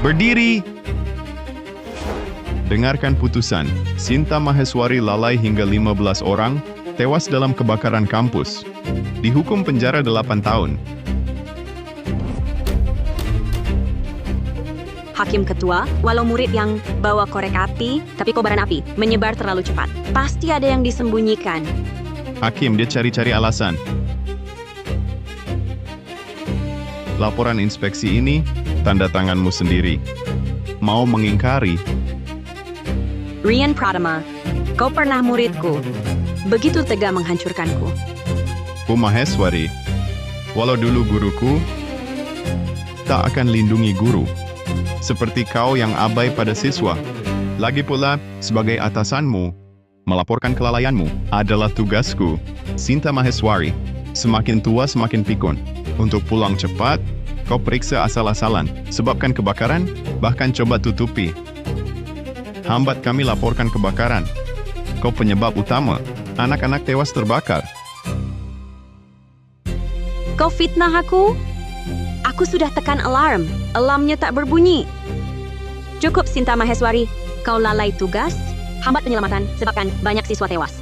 Berdiri! Dengarkan putusan. Sinta Maheswari lalai hingga 15 orang, tewas dalam kebakaran kampus. Dihukum penjara 8 tahun. Hakim Ketua, walau murid yang bawa korek api, tapi kobaran api menyebar terlalu cepat. Pasti ada yang disembunyikan. Hakim, dia cari-cari alasan. Laporan inspeksi ini, tanda tanganmu sendiri. Mau mengingkari? Rian Pratama, kau pernah muridku. Begitu tega menghancurkanku. Bu Maheswari, walau dulu guruku, tak akan lindungi guru. Seperti kau yang abai pada siswa. Lagi pula, sebagai atasanmu, melaporkan kelalaianmu adalah tugasku. Sinta Maheswari, semakin tua semakin pikun. Untuk pulang cepat, kau periksa asal-asalan, sebabkan kebakaran, bahkan coba tutupi. Hambat kami laporkan kebakaran. Kau penyebab utama, anak-anak tewas terbakar. Kau fitnah aku? Aku sudah tekan alarm. Alarmnya tak berbunyi. Cukup, Sinta Maheswari. Kau lalai tugas, hambat penyelamatan, sebabkan banyak siswa tewas.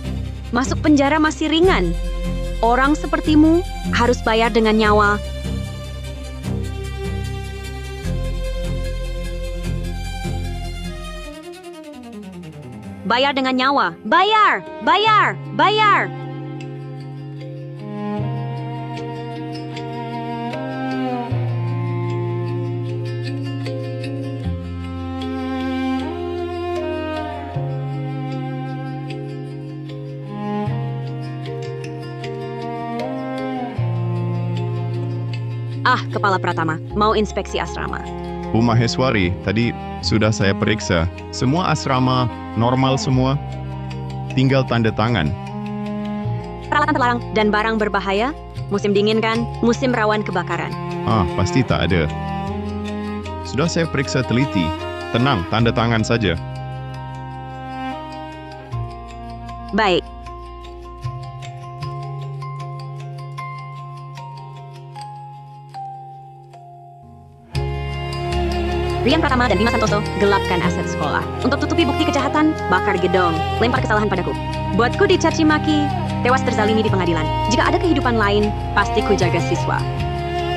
Masuk penjara masih ringan. Orang sepertimu harus bayar dengan nyawa. Bayar dengan nyawa. Bayar! Bayar! Bayar! Kepala Pratama, mau inspeksi asrama. Bu Maheswari, tadi sudah saya periksa. Semua asrama normal semua. Tinggal tanda tangan. Peralatan terlarang dan barang berbahaya. Musim dingin kan? Musim rawan kebakaran. Pasti tak ada. Sudah saya periksa teliti. Tenang, tanda tangan saja. Baik. Rian Pratama dan Bima Santoso, gelapkan aset sekolah. Untuk tutupi bukti kejahatan, bakar gedong, lempar kesalahan padaku. Buatku dicaci maki, tewas terzalimi di pengadilan. Jika ada kehidupan lain, pasti ku jaga siswa.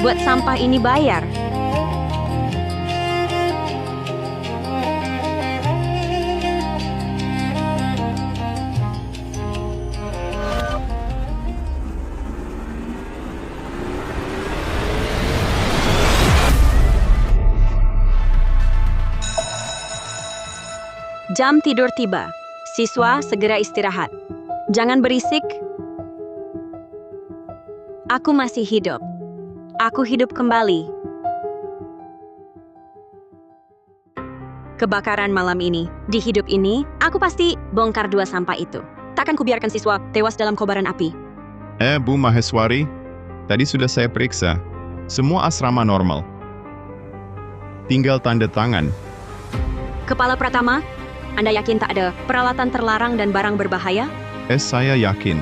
Buat sampah ini bayar. Jam tidur tiba. Siswa segera istirahat. Jangan berisik. Aku masih hidup. Aku hidup kembali. Kebakaran malam ini. Di hidup ini, aku pasti bongkar 2 sampah itu. Takkan kubiarkan siswa tewas dalam kobaran api. Bu Maheswari, tadi sudah saya periksa. Semua asrama normal. Tinggal tanda tangan. Kepala Pratama, Anda yakin tak ada peralatan terlarang dan barang berbahaya? Saya yakin.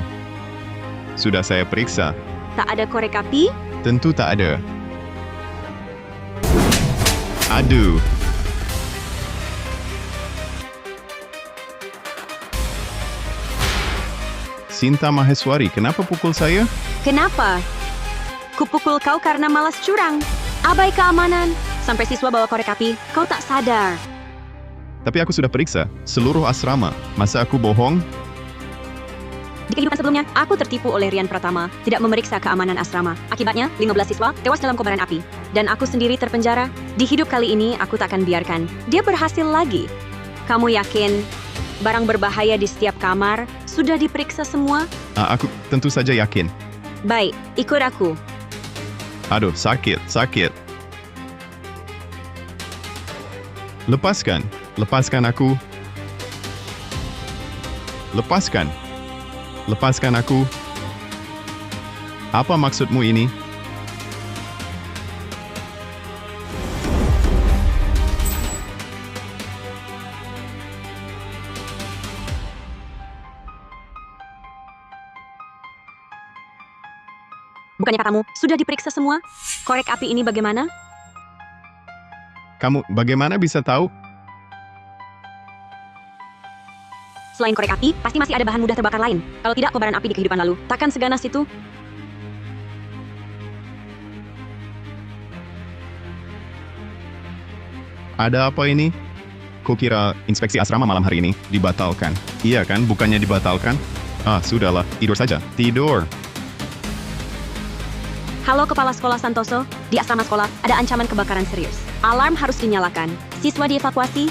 Sudah saya periksa. Tak ada korek api? Tentu tak ada. Aduh. Sinta Maheswari, kenapa pukul saya? Kenapa? Kupukul kau karena malas curang. Abai keamanan. Sampai siswa bawa korek api, kau tak sadar. Tapi aku sudah periksa seluruh asrama. Masa aku bohong? Di kehidupan sebelumnya, aku tertipu oleh Rian Pratama, tidak memeriksa keamanan asrama. Akibatnya, 15 siswa tewas dalam kobaran api. Dan aku sendiri terpenjara. Di hidup kali ini, aku takkan biarkan dia berhasil lagi. Kamu yakin barang berbahaya di setiap kamar sudah diperiksa semua? Aku tentu saja yakin. Baik, ikut aku. Aduh, sakit. Lepaskan. Lepaskan aku. Lepaskan aku. Apa maksudmu ini? Bukannya katamu sudah diperiksa semua? Korek api ini bagaimana? Kamu bagaimana bisa tahu? Selain korek api, pasti masih ada bahan mudah terbakar lain. Kalau tidak kobaran api di kehidupan lalu, takkan seganas itu. Ada apa ini? Kukira inspeksi asrama malam hari ini dibatalkan. Iya kan, bukannya dibatalkan? Sudahlah, tidur saja. Tidur. Halo Kepala Sekolah Santoso, di asrama sekolah ada ancaman kebakaran serius. Alarm harus dinyalakan. Siswa dievakuasi.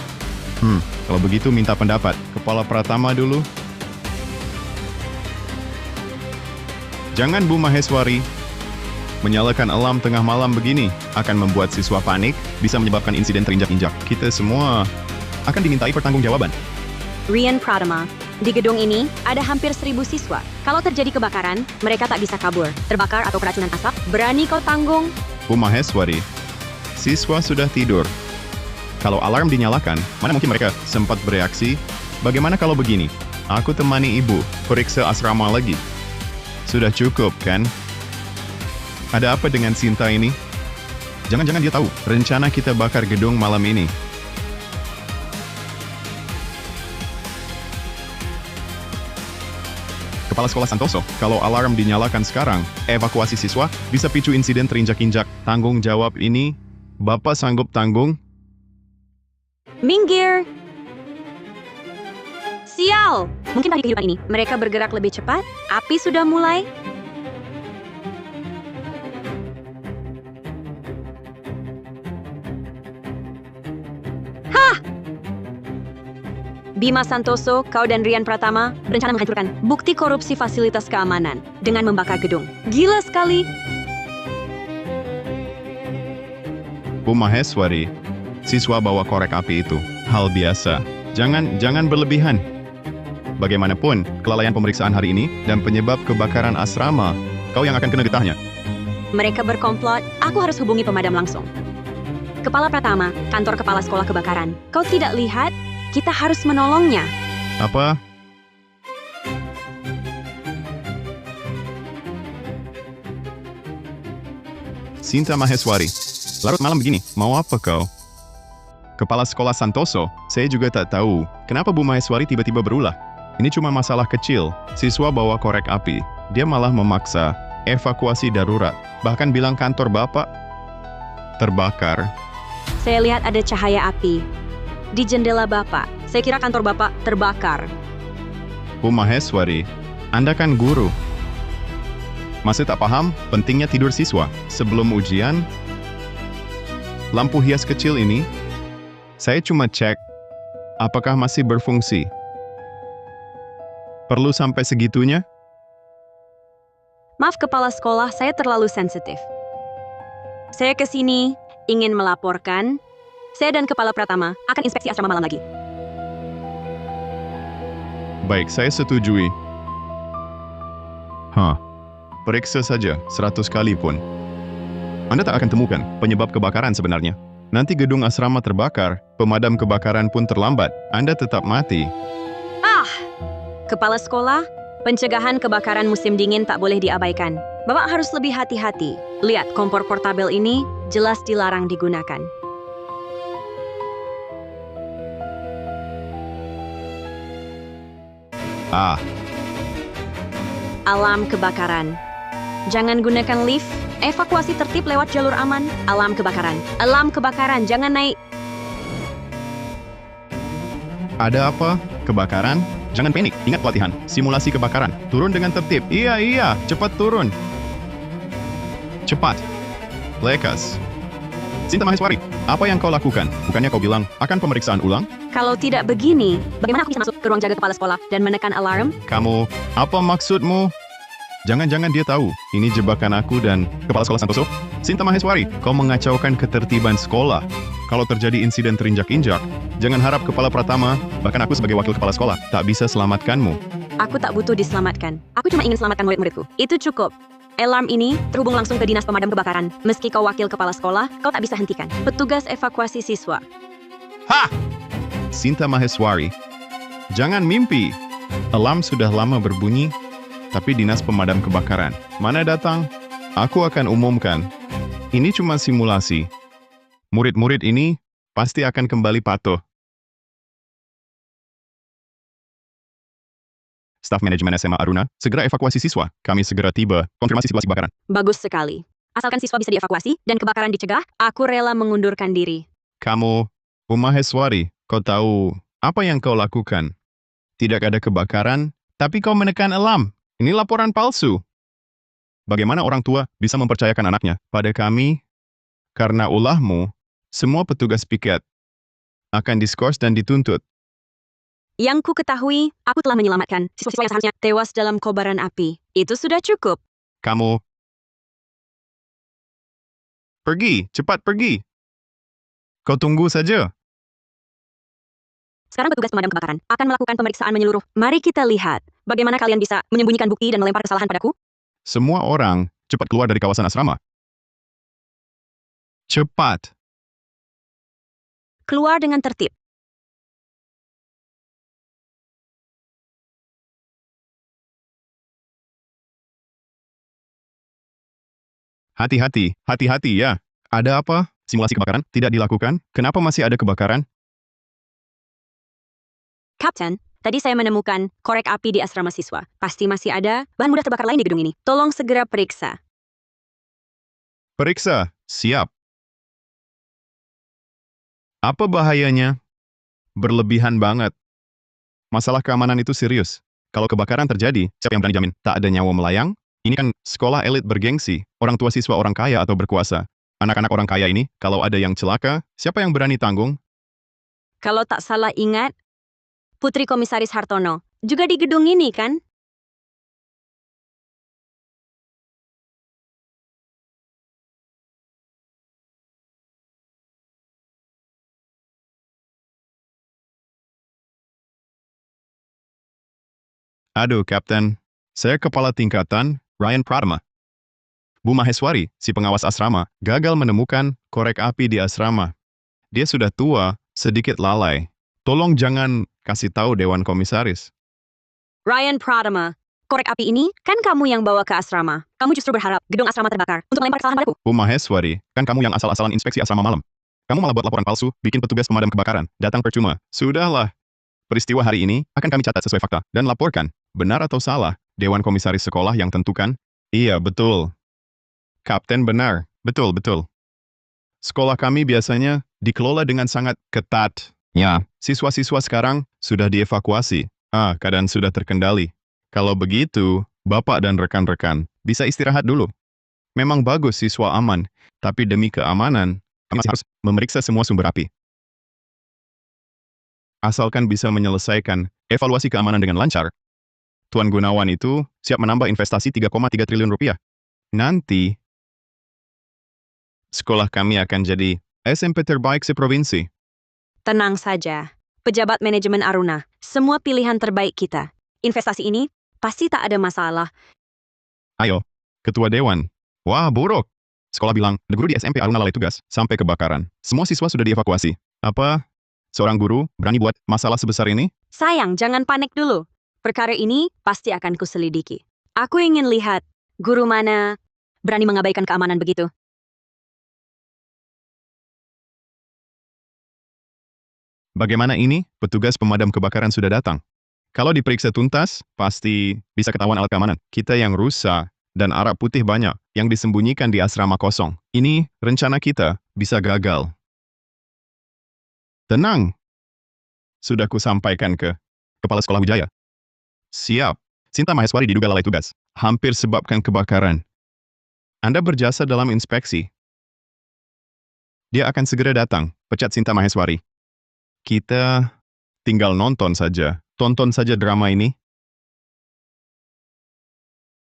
Kalau begitu minta pendapat. Kepala Pratama dulu. Jangan Bu Maheswari. Menyalakan alarm tengah malam begini akan membuat siswa panik, bisa menyebabkan insiden terinjak-injak. Kita semua akan dimintai pertanggungjawaban. Rian Pratama, di gedung ini ada hampir 1.000 siswa. Kalau terjadi kebakaran, mereka tak bisa kabur. Terbakar atau keracunan asap, berani kau tanggung? Bu Maheswari, siswa sudah tidur. Kalau alarm dinyalakan, mana mungkin mereka sempat bereaksi? Bagaimana kalau begini? Aku temani ibu, periksa asrama lagi. Sudah cukup, kan? Ada apa dengan Sinta ini? Jangan-jangan dia tahu rencana kita bakar gedung malam ini. Kepala Sekolah Santoso, kalau alarm dinyalakan sekarang, evakuasi siswa bisa picu insiden terinjak-injak. Tanggung jawab ini, Bapak sanggup tanggung? Minggir! Sial! Mungkin di kehidupan ini, mereka bergerak lebih cepat? Api sudah mulai? Bima Santoso, kau dan Rian Pratama berencana menghancurkan bukti korupsi fasilitas keamanan dengan membakar gedung. Gila sekali! Bu Maheswari, siswa bawa korek api itu hal biasa. Jangan berlebihan. Bagaimanapun, kelalaian pemeriksaan hari ini dan penyebab kebakaran asrama, kau yang akan kena getahnya. Mereka berkomplot, aku harus hubungi pemadam langsung. Kepala Pratama, kantor kepala sekolah kebakaran. Kau tidak lihat? Kita harus menolongnya. Apa? Sinta Maheswari, larut malam begini, mau apa kau? Kepala Sekolah Santoso, saya juga tak tahu kenapa Bu Maheswari tiba-tiba berulah. Ini cuma masalah kecil, siswa bawa korek api. Dia malah memaksa evakuasi darurat, bahkan bilang kantor Bapak terbakar. Saya lihat ada cahaya api di jendela Bapak. Saya kira kantor Bapak terbakar. Bu Maheswari, Anda kan guru. Masih tak paham pentingnya tidur siswa sebelum ujian? Lampu hias kecil ini, saya cuma cek apakah masih berfungsi. Perlu sampai segitunya? Maaf Kepala Sekolah, saya terlalu sensitif. Saya ke sini ingin melaporkan. Saya dan Kepala Pratama akan inspeksi asrama malam lagi. Baik, saya setujui. Periksa saja 100 kali pun. Anda tak akan temukan penyebab kebakaran sebenarnya. Nanti gedung asrama terbakar, pemadam kebakaran pun terlambat. Anda tetap mati. Kepala Sekolah, pencegahan kebakaran musim dingin tak boleh diabaikan. Bapak harus lebih hati-hati. Lihat, kompor portabel ini jelas dilarang digunakan. Alarm kebakaran. Jangan gunakan lift. Evakuasi tertib lewat jalur aman. Alarm kebakaran. Alarm kebakaran. Jangan naik. Ada apa? Kebakaran? Jangan panik. Ingat pelatihan. Simulasi kebakaran. Turun dengan tertib. Iya. Cepat turun. Cepat. Lekas. Sinta Maheswari, apa yang kau lakukan? Bukannya kau bilang akan pemeriksaan ulang? Kalau tidak begini, bagaimana aku bisa masuk ke ruang jaga kepala sekolah dan menekan alarm? Kamu, apa maksudmu? Jangan-jangan dia tahu ini jebakan aku dan Kepala Sekolah Santoso? Sinta Maheswari, kau mengacaukan ketertiban sekolah. Kalau terjadi insiden terinjak-injak, jangan harap Kepala Pratama, bahkan aku sebagai wakil kepala sekolah, tak bisa selamatkanmu. Aku tak butuh diselamatkan. Aku cuma ingin selamatkan murid-muridku. Itu cukup. Alarm ini terhubung langsung ke dinas pemadam kebakaran. Meski kau wakil kepala sekolah, kau tak bisa hentikan. Petugas evakuasi siswa. Sinta Maheswari, jangan mimpi. Alarm sudah lama berbunyi, tapi dinas pemadam kebakaran mana datang? Aku akan umumkan. Ini cuma simulasi. Murid-murid ini pasti akan kembali patuh. Staf manajemen SMA Aruna, segera evakuasi siswa. Kami segera tiba. Konfirmasi situasi kebakaran. Bagus sekali. Asalkan siswa bisa dievakuasi dan kebakaran dicegah, aku rela mengundurkan diri. Kamu, Umaheswari, kau tahu apa yang kau lakukan? Tidak ada kebakaran, tapi kau menekan alarm. Ini laporan palsu. Bagaimana orang tua bisa mempercayakan anaknya pada kami? Karena ulahmu, semua petugas piket akan diskors dan dituntut. Yang ku ketahui, aku telah menyelamatkan siswa-siswa yang seharusnya tewas dalam kobaran api. Itu sudah cukup. Kamu pergi, cepat pergi. Kau tunggu saja. Sekarang petugas pemadam kebakaran akan melakukan pemeriksaan menyeluruh. Mari kita lihat bagaimana kalian bisa menyembunyikan bukti dan melempar kesalahan padaku. Semua orang cepat keluar dari kawasan asrama. Cepat. Keluar dengan tertib. Hati-hati, hati-hati ya. Ada apa? Simulasi kebakaran tidak dilakukan? Kenapa masih ada kebakaran? Kapten, tadi saya menemukan korek api di asrama siswa. Pasti masih ada bahan mudah terbakar lain di gedung ini. Tolong segera periksa. Periksa. Siap. Apa bahayanya? Berlebihan banget. Masalah keamanan itu serius. Kalau kebakaran terjadi, siapa yang berani jamin? Tak ada nyawa melayang? Ini kan sekolah elit bergengsi. Orang tua siswa orang kaya atau berkuasa. Anak-anak orang kaya ini, kalau ada yang celaka, siapa yang berani tanggung? Kalau tak salah ingat, Putri Komisaris Hartono juga di gedung ini kan? Aduh, Kapten. Saya kepala tingkatan, Ryan Pratama. Bu Maheswari, si pengawas asrama, gagal menemukan korek api di asrama. Dia sudah tua, sedikit lalai. Tolong jangan kasih tahu Dewan Komisaris. Ryan Pratama, korek api ini kan kamu yang bawa ke asrama. Kamu justru berharap gedung asrama terbakar untuk melempar kesalahan padaku. Bu Maheswari, kan kamu yang asal-asalan inspeksi asrama malam. Kamu malah buat laporan palsu, bikin petugas pemadam kebakaran, datang percuma. Sudahlah. Peristiwa hari ini akan kami catat sesuai fakta dan laporkan. Benar atau salah, Dewan Komisaris sekolah yang tentukan? Iya, betul. Kapten benar. Betul, betul. Sekolah kami biasanya dikelola dengan sangat ketat. Ya, siswa-siswa sekarang sudah dievakuasi. Keadaan sudah terkendali. Kalau begitu, Bapak dan rekan-rekan bisa istirahat dulu. Memang bagus siswa aman, tapi demi keamanan, kami masih harus memeriksa semua sumber api. Asalkan bisa menyelesaikan evaluasi keamanan dengan lancar, Tuan Gunawan itu siap menambah investasi 3,3 triliun rupiah. Nanti, sekolah kami akan jadi SMP terbaik seprovinsi. Tenang saja. Pejabat manajemen Aruna, semua pilihan terbaik kita. Investasi ini pasti tak ada masalah. Ayo, Ketua Dewan. Wah, buruk. Sekolah bilang, ada guru di SMP Aruna lalai tugas, sampai kebakaran. Semua siswa sudah dievakuasi. Apa? Seorang guru berani buat masalah sebesar ini? Sayang, jangan panik dulu. Perkara ini pasti akan kuselidiki. Aku ingin lihat guru mana berani mengabaikan keamanan begitu. Bagaimana ini? Petugas pemadam kebakaran sudah datang. Kalau diperiksa tuntas, pasti bisa ketahuan alat keamanan. Kita yang rusak dan arak putih banyak yang disembunyikan di asrama kosong. Ini rencana kita bisa gagal. Tenang. Sudah kusampaikan ke Kepala Sekolah Wijaya. Siap. Sinta Maheswari diduga lalai tugas. Hampir sebabkan kebakaran. Anda berjasa dalam inspeksi. Dia akan segera datang. Pecat Sinta Maheswari. Kita tinggal nonton saja. Tonton saja drama ini.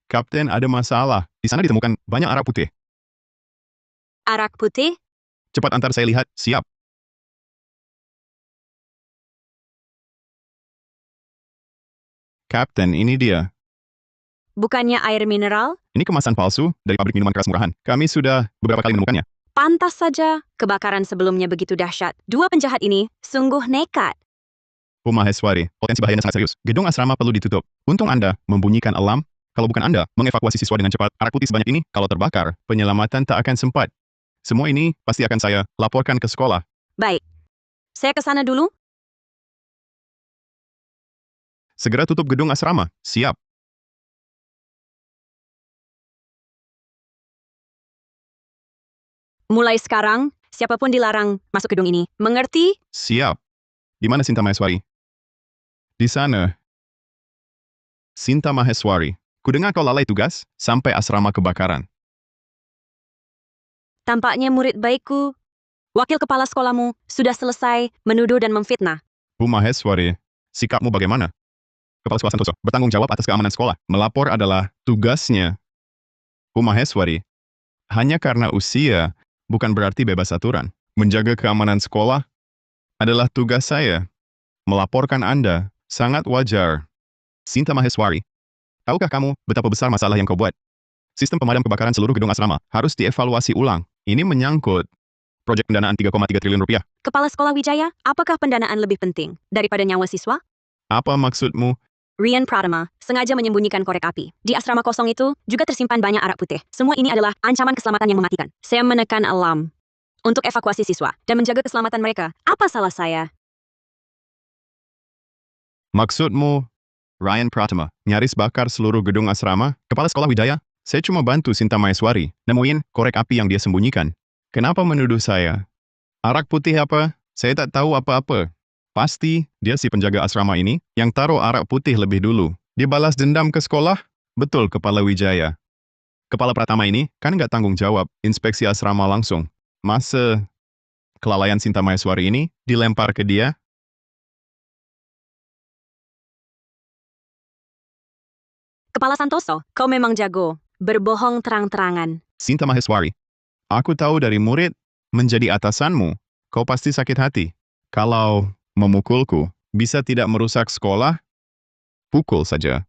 Kapten, ada masalah. Di sana ditemukan banyak arak putih. Arak putih? Cepat antar saya lihat. Siap. Kapten, ini dia. Bukannya air mineral? Ini kemasan palsu dari pabrik minuman keras murahan. Kami sudah beberapa kali menemukannya. Pantas saja, kebakaran sebelumnya begitu dahsyat. Dua penjahat ini sungguh nekat. Bu Maheswari, potensi bahayanya sangat serius. Gedung asrama perlu ditutup. Untung Anda membunyikan alarm. Kalau bukan Anda mengevakuasi siswa dengan cepat, arak putih sebanyak ini, kalau terbakar, penyelamatan tak akan sempat. Semua ini pasti akan saya laporkan ke sekolah. Baik. Saya ke sana dulu. Segera tutup gedung asrama. Siap. Mulai sekarang, siapapun dilarang masuk gedung ini. Mengerti? Siap. Di mana Sinta Maheswari? Di sana. Sinta Maheswari. Kudengar kau lalai tugas sampai asrama kebakaran. Tampaknya murid baikku, wakil kepala sekolahmu, sudah selesai menuduh dan memfitnah. Bu Maheswari, sikapmu bagaimana? Kepala Sekolah Santoso bertanggung jawab atas keamanan sekolah. Melapor adalah tugasnya. Bu Maheswari, hanya karena usia bukan berarti bebas aturan. Menjaga keamanan sekolah adalah tugas saya. Melaporkan Anda sangat wajar. Sinta Maheswari, tahukah kamu betapa besar masalah yang kau buat? Sistem pemadam kebakaran seluruh gedung asrama harus dievaluasi ulang. Ini menyangkut proyek pendanaan 3,3 triliun rupiah. Kepala Sekolah Wijaya, apakah pendanaan lebih penting daripada nyawa siswa? Apa maksudmu? Rian Pratama sengaja menyembunyikan korek api. Di asrama kosong itu juga tersimpan banyak arak putih. Semua ini adalah ancaman keselamatan yang mematikan. Saya menekan alarm untuk evakuasi siswa dan menjaga keselamatan mereka. Apa salah saya? Maksudmu, Ryan Pratama, nyaris bakar seluruh gedung asrama? Kepala Sekolah Wijaya, saya cuma bantu Sinta Maheswari nemuin korek api yang dia sembunyikan. Kenapa menuduh saya? Arak putih apa? Saya tak tahu apa-apa. Pasti dia si penjaga asrama ini yang taruh arak putih lebih dulu. Dia balas dendam ke sekolah? Betul, Kepala Wijaya. Kepala Pratama ini kan nggak tanggung jawab inspeksi asrama langsung. Masa kelalaian Sinta Maheswari ini dilempar ke dia? Kepala Santoso, kau memang jago. Berbohong terang-terangan. Sinta Maheswari, aku tahu dari murid menjadi atasanmu, kau pasti sakit hati. Kalau memukulku bisa tidak merusak sekolah, pukul saja.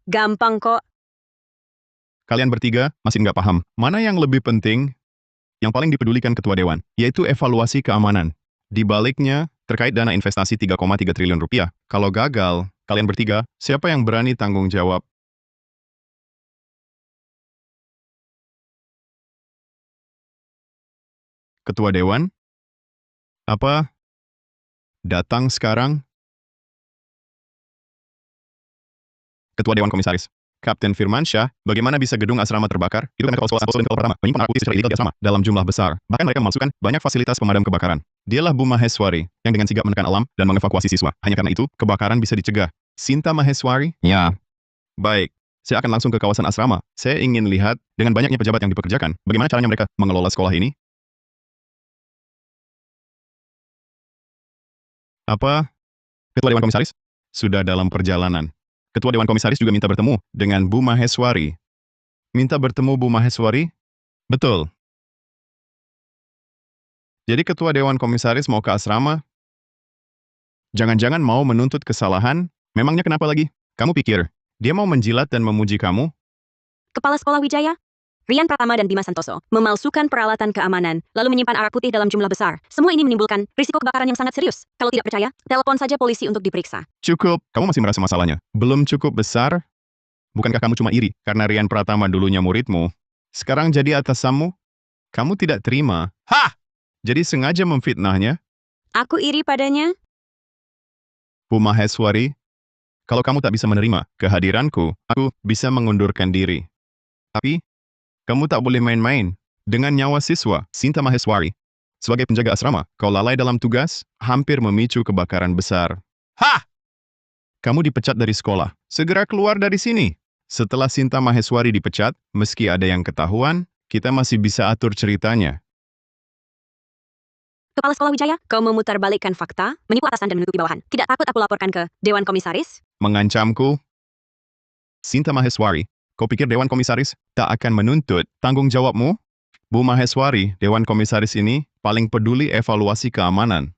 Gampang kok. Kalian bertiga masih nggak paham, mana yang lebih penting, yang paling dipedulikan Ketua Dewan, yaitu evaluasi keamanan. Di baliknya, terkait dana investasi 3,3 triliun rupiah. Kalau gagal, kalian bertiga, siapa yang berani tanggung jawab? Ketua Dewan? Apa? Datang sekarang? Ketua Dewan Komisaris. Kapten Firmansyah, bagaimana bisa gedung asrama terbakar? Itu karena kepala sekolah Santoso dan kepala Pratama menyimpan arak putih secara ilegal di asrama dalam jumlah besar. Bahkan mereka memalsukan banyak fasilitas pemadam kebakaran. Dialah Bu Maheswari yang dengan sigap menekan alam dan mengevakuasi siswa. Hanya karena itu, kebakaran bisa dicegah. Sinta Maheswari? Ya. Baik. Saya akan langsung ke kawasan asrama. Saya ingin lihat dengan banyaknya pejabat yang dipekerjakan, bagaimana caranya mereka mengelola sekolah ini. Apa? Ketua Dewan Komisaris? Sudah dalam perjalanan. Ketua Dewan Komisaris juga minta bertemu dengan Bu Maheswari. Minta bertemu Bu Maheswari? Betul. Jadi Ketua Dewan Komisaris mau ke asrama? Jangan-jangan mau menuntut kesalahan? Memangnya kenapa lagi? Kamu pikir, dia mau menjilat dan memuji kamu? Kepala Sekolah Wijaya, Rian Pratama dan Bima Santoso memalsukan peralatan keamanan, lalu menyimpan arak putih dalam jumlah besar. Semua ini menimbulkan risiko kebakaran yang sangat serius. Kalau tidak percaya, telepon saja polisi untuk diperiksa. Cukup, kamu masih merasa masalahnya. Belum cukup besar? Bukankah kamu cuma iri karena Rian Pratama dulunya muridmu? Sekarang jadi atasanmu? Kamu tidak terima. Hah! Jadi sengaja memfitnahnya? Aku iri padanya. Bu Maheswari, kalau kamu tak bisa menerima kehadiranku, aku bisa mengundurkan diri. Tapi, kamu tak boleh main-main dengan nyawa siswa. Sinta Maheswari, sebagai penjaga asrama, kau lalai dalam tugas, hampir memicu kebakaran besar. Hah! Kamu dipecat dari sekolah. Segera keluar dari sini. Setelah Sinta Maheswari dipecat, meski ada yang ketahuan, kita masih bisa atur ceritanya. Kepala Sekolah Wijaya, kau memutarbalikkan fakta, menipu atasan dan menutupi bawahan. Tidak takut aku laporkan ke Dewan Komisaris? Mengancamku? Sinta Maheswari, kau pikir Dewan Komisaris tak akan menuntut tanggung jawabmu? Bu Maheswari, Dewan Komisaris ini paling peduli evaluasi keamanan.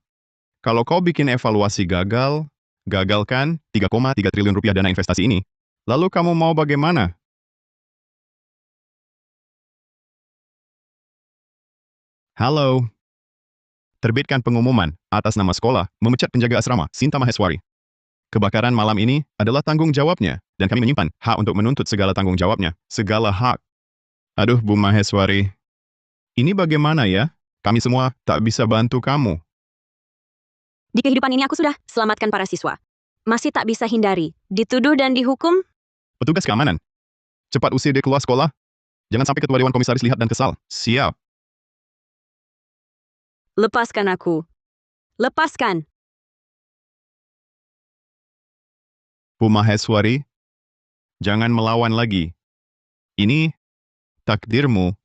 Kalau kau bikin evaluasi gagal, gagalkan 3,3 triliun rupiah dana investasi ini. Lalu kamu mau bagaimana? Halo. Terbitkan pengumuman atas nama sekolah memecat penjaga asrama Sinta Maheswari. Kebakaran malam ini adalah tanggung jawabnya, dan kami menyimpan hak untuk menuntut segala tanggung jawabnya. Segala hak. Aduh, Bu Maheswari. Ini bagaimana ya? Kami semua tak bisa bantu kamu. Di kehidupan ini aku sudah selamatkan para siswa. Masih tak bisa hindari, dituduh dan dihukum. Petugas keamanan, cepat usir dia keluar sekolah. Jangan sampai ketua Dewan Komisaris lihat dan kesal. Siap. Lepaskan aku. Lepaskan. Bu Maheswari, jangan melawan lagi. Ini takdirmu.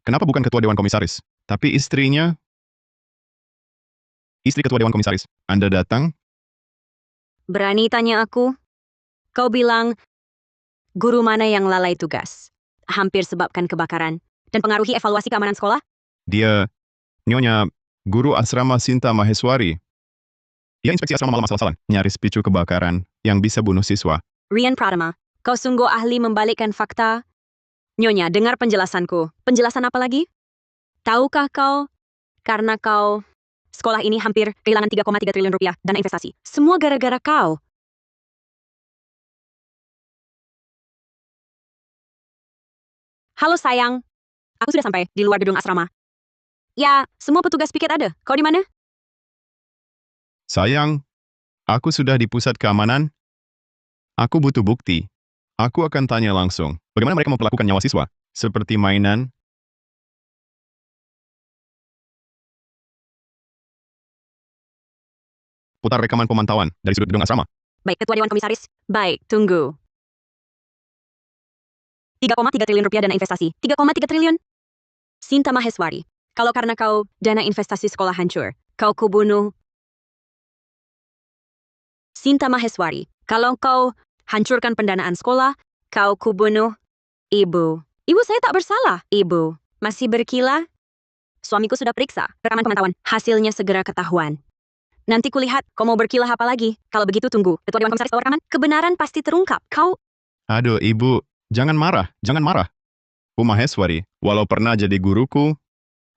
Kenapa bukan ketua Dewan Komisaris, tapi istrinya? Istri ketua Dewan Komisaris. Anda datang? Berani tanya aku? Kau bilang, guru mana yang lalai tugas? Hampir sebabkan kebakaran dan pengaruhi evaluasi keamanan sekolah? Dia, Nyonya, guru asrama Sinta Maheswari. Ia inspeksi asrama malam asal-asalan, nyaris picu kebakaran yang bisa bunuh siswa. Rian Pratama, kau sungguh ahli membalikkan fakta? Nyonya, dengar penjelasanku. Penjelasan apa lagi? Tahukah kau, karena kau, sekolah ini hampir kehilangan 3,3 triliun rupiah dana investasi. Semua gara-gara kau. Halo sayang, aku sudah sampai di luar gedung asrama. Ya, semua petugas piket ada. Kau di mana? Sayang, aku sudah di pusat keamanan. Aku butuh bukti. Aku akan tanya langsung, bagaimana mereka memperlakukan nyawa siswa? Seperti mainan? Putar rekaman pemantauan dari sudut gedung asrama. Baik, Ketua Dewan Komisaris. Baik, tunggu. 3,3 triliun rupiah dana investasi. 3,3 triliun? Sinta Maheswari, kalau karena kau dana investasi sekolah hancur, kau kubunuh. Sinta Maheswari, kalau kau hancurkan pendanaan sekolah, kau kubunuh. Ibu. Ibu, saya tak bersalah. Ibu, masih berkilah? Suamiku sudah periksa rekaman pemantauan. Hasilnya segera ketahuan. Nanti kulihat kau mau berkilah apa lagi. Kalau begitu tunggu. Ketua Dewan Komisaris bawa rekaman. Kebenaran pasti terungkap. Kau... Aduh, Ibu, jangan marah, jangan marah. Bu Maheswari, walau pernah jadi guruku,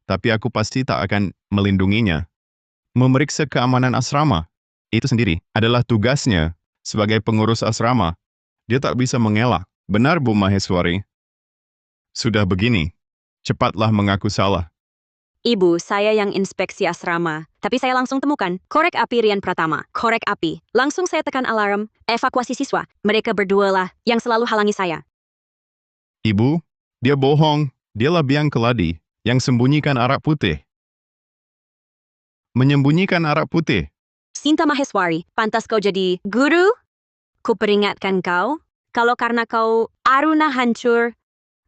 tapi aku pasti tak akan melindunginya. Memeriksa keamanan asrama, itu sendiri adalah tugasnya sebagai pengurus asrama. Dia tak bisa mengelak. Benar, Bu Maheswari. Sudah begini, cepatlah mengaku salah. Ibu, saya yang inspeksi asrama. Tapi saya langsung temukan korek api Rian Pratama. Korek api. Langsung saya tekan alarm, evakuasi siswa. Mereka berdua lah yang selalu halangi saya. Ibu, dia bohong. Dialah biang keladi yang sembunyikan arak putih. Menyembunyikan arak putih. Sinta Maheswari, pantas kau jadi guru? Ku peringatkan kau, kalau karena kau Aruna hancur,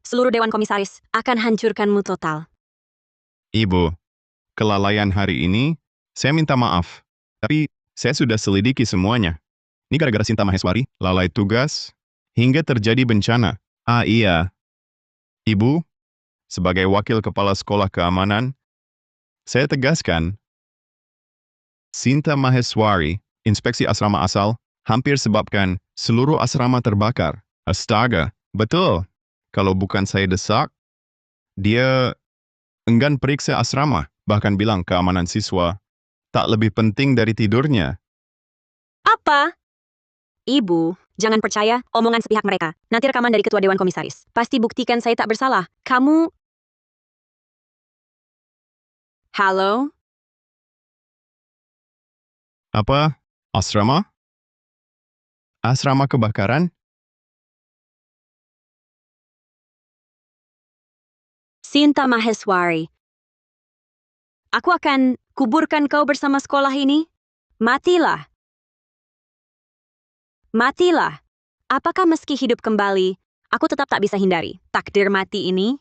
seluruh Dewan Komisaris akan hancurkanmu total. Ibu, kelalaian hari ini, saya minta maaf. Tapi saya sudah selidiki semuanya. Ini gara-gara Sinta Maheswari, lalai tugas, hingga terjadi bencana. Ah iya. Ibu, sebagai wakil kepala sekolah keamanan, saya tegaskan, Sinta Maheswari, inspeksi asrama asal, hampir sebabkan seluruh asrama terbakar. Astaga, betul. Kalau bukan saya desak, dia enggan periksa asrama, bahkan bilang keamanan siswa tak lebih penting dari tidurnya. Apa? Ibu, jangan percaya omongan sepihak mereka. Nanti rekaman dari Ketua Dewan Komisaris. Pasti buktikan saya tak bersalah. Kamu... Halo? Apa? Asrama? Asrama kebakaran? Sinta Maheswari. Aku akan kuburkan kau bersama sekolah ini. Matilah. Matilah. Apakah meski hidup kembali, aku tetap tak bisa hindari takdir mati ini?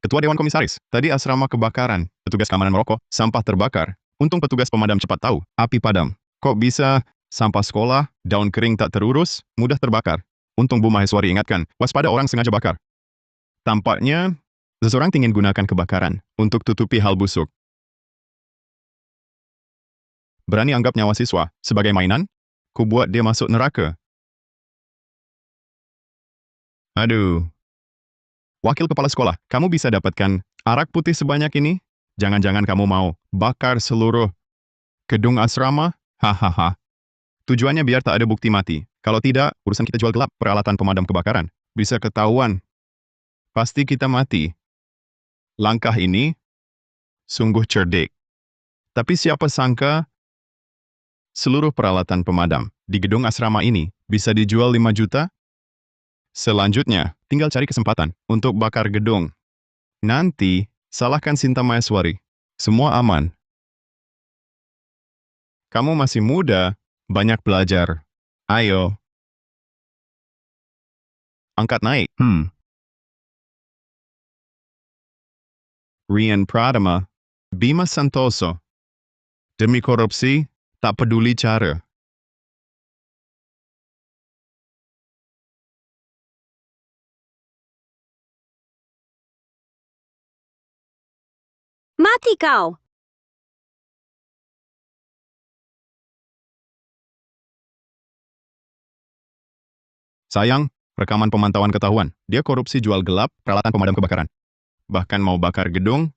Ketua Dewan Komisaris, tadi asrama kebakaran, petugas keamanan merokok, sampah terbakar. Untung petugas pemadam cepat tahu, api padam. Kok bisa? Sampah sekolah, daun kering tak terurus, mudah terbakar. Untung Bu Maheswari ingatkan, waspada orang sengaja bakar. Tampaknya, seseorang ingin gunakan kebakaran untuk tutupi hal busuk. Berani anggap nyawa siswa sebagai mainan? Ku buat dia masuk neraka. Aduh. Wakil kepala sekolah, kamu bisa dapatkan arak putih sebanyak ini? Jangan-jangan kamu mau bakar seluruh gedung asrama? Hahaha. Tujuannya biar tak ada bukti mati. Kalau tidak, urusan kita jual gelap peralatan pemadam kebakaran. Bisa ketahuan. Pasti kita mati. Langkah ini sungguh cerdik. Tapi siapa sangka seluruh peralatan pemadam di gedung asrama ini bisa dijual 5 juta? Selanjutnya, tinggal cari kesempatan untuk bakar gedung. Nanti, salahkan Sinta Maheswari. Semua aman. Kamu masih muda, banyak belajar. Ayo. Angkat naik. Rian Pratama, Bima Santoso. Demi korupsi, tak peduli cara. Mati kau! Sayang, rekaman pemantauan ketahuan. Dia korupsi jual gelap peralatan pemadam kebakaran. Bahkan mau bakar gedung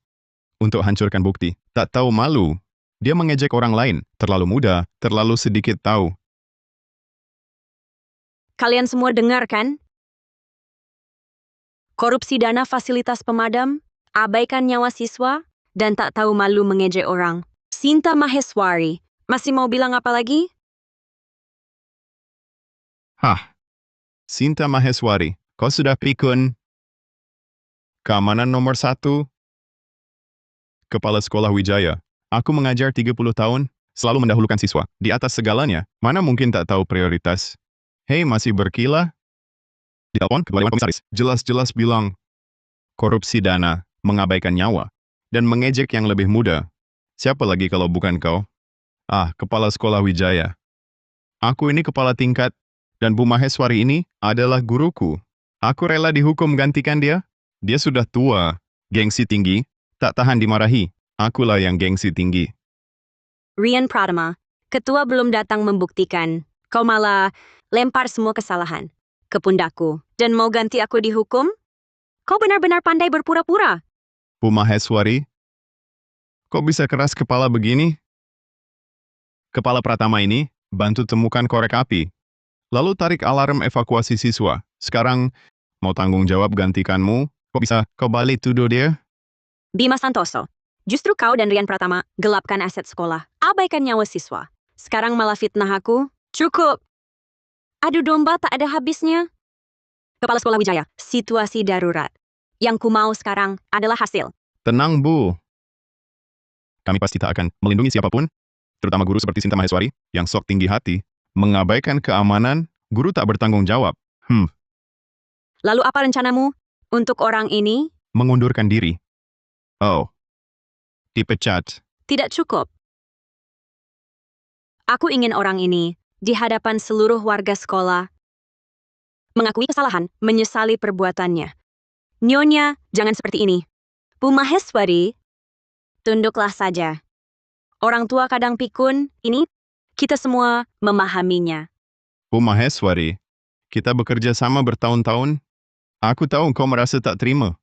untuk hancurkan bukti. Tak tahu malu. Dia mengejek orang lain. Terlalu muda, terlalu sedikit tahu. Kalian semua dengar kan? Korupsi dana fasilitas pemadam, abaikan nyawa siswa, dan tak tahu malu mengejek orang. Sinta Maheswari, masih mau bilang apa lagi? Hah. Sinta Maheswari, kau sudah pikun. Keamanan nomor 1. Kepala Sekolah Wijaya. Aku mengajar 30 tahun, selalu mendahulukan siswa. Di atas segalanya, mana mungkin tak tahu prioritas. Hei, masih berkilah? Di telepon, ketua Dewan Komisaris jelas-jelas bilang, korupsi dana, mengabaikan nyawa, dan mengejek yang lebih muda. Siapa lagi kalau bukan kau? Ah, Kepala Sekolah Wijaya. Aku ini kepala tingkat, dan Bu Maheswari ini adalah guruku. Aku rela dihukum gantikan dia. Dia sudah tua, gengsi tinggi, tak tahan dimarahi. Akulah yang gengsi tinggi. Rian Pratama, ketua belum datang membuktikan. Kau malah lempar semua kesalahan ke pundakku. Dan mau ganti aku dihukum? Kau benar-benar pandai berpura-pura. Bu Maheswari, kok bisa keras kepala begini? Kepala Pratama ini bantu temukan korek api. Lalu tarik alarm evakuasi siswa. Sekarang mau tanggung jawab gantikanmu. Kok bisa kau balik tuduh dia? Bima Santoso, justru kau dan Rian Pratama gelapkan aset sekolah, abaikan nyawa siswa. Sekarang malah fitnah aku. Cukup! Adu domba tak ada habisnya. Kepala Sekolah Wijaya, situasi darurat. Yang ku mau sekarang adalah hasil. Tenang, Bu. Kami pasti tak akan melindungi siapapun, terutama guru seperti Sinta Maheswari, yang sok tinggi hati, mengabaikan keamanan, guru tak bertanggung jawab. Lalu apa rencanamu untuk orang ini? Mengundurkan diri. Oh. Dipecat. Tidak cukup. Aku ingin orang ini, di hadapan seluruh warga sekolah, mengakui kesalahan, menyesali perbuatannya. Nyonya, jangan seperti ini. Bu Maheswari, tunduklah saja. Orang tua kadang pikun, ini kita semua memahaminya. Bu Maheswari, kita bekerja sama bertahun-tahun. Aku tahu kau merasa tak terima.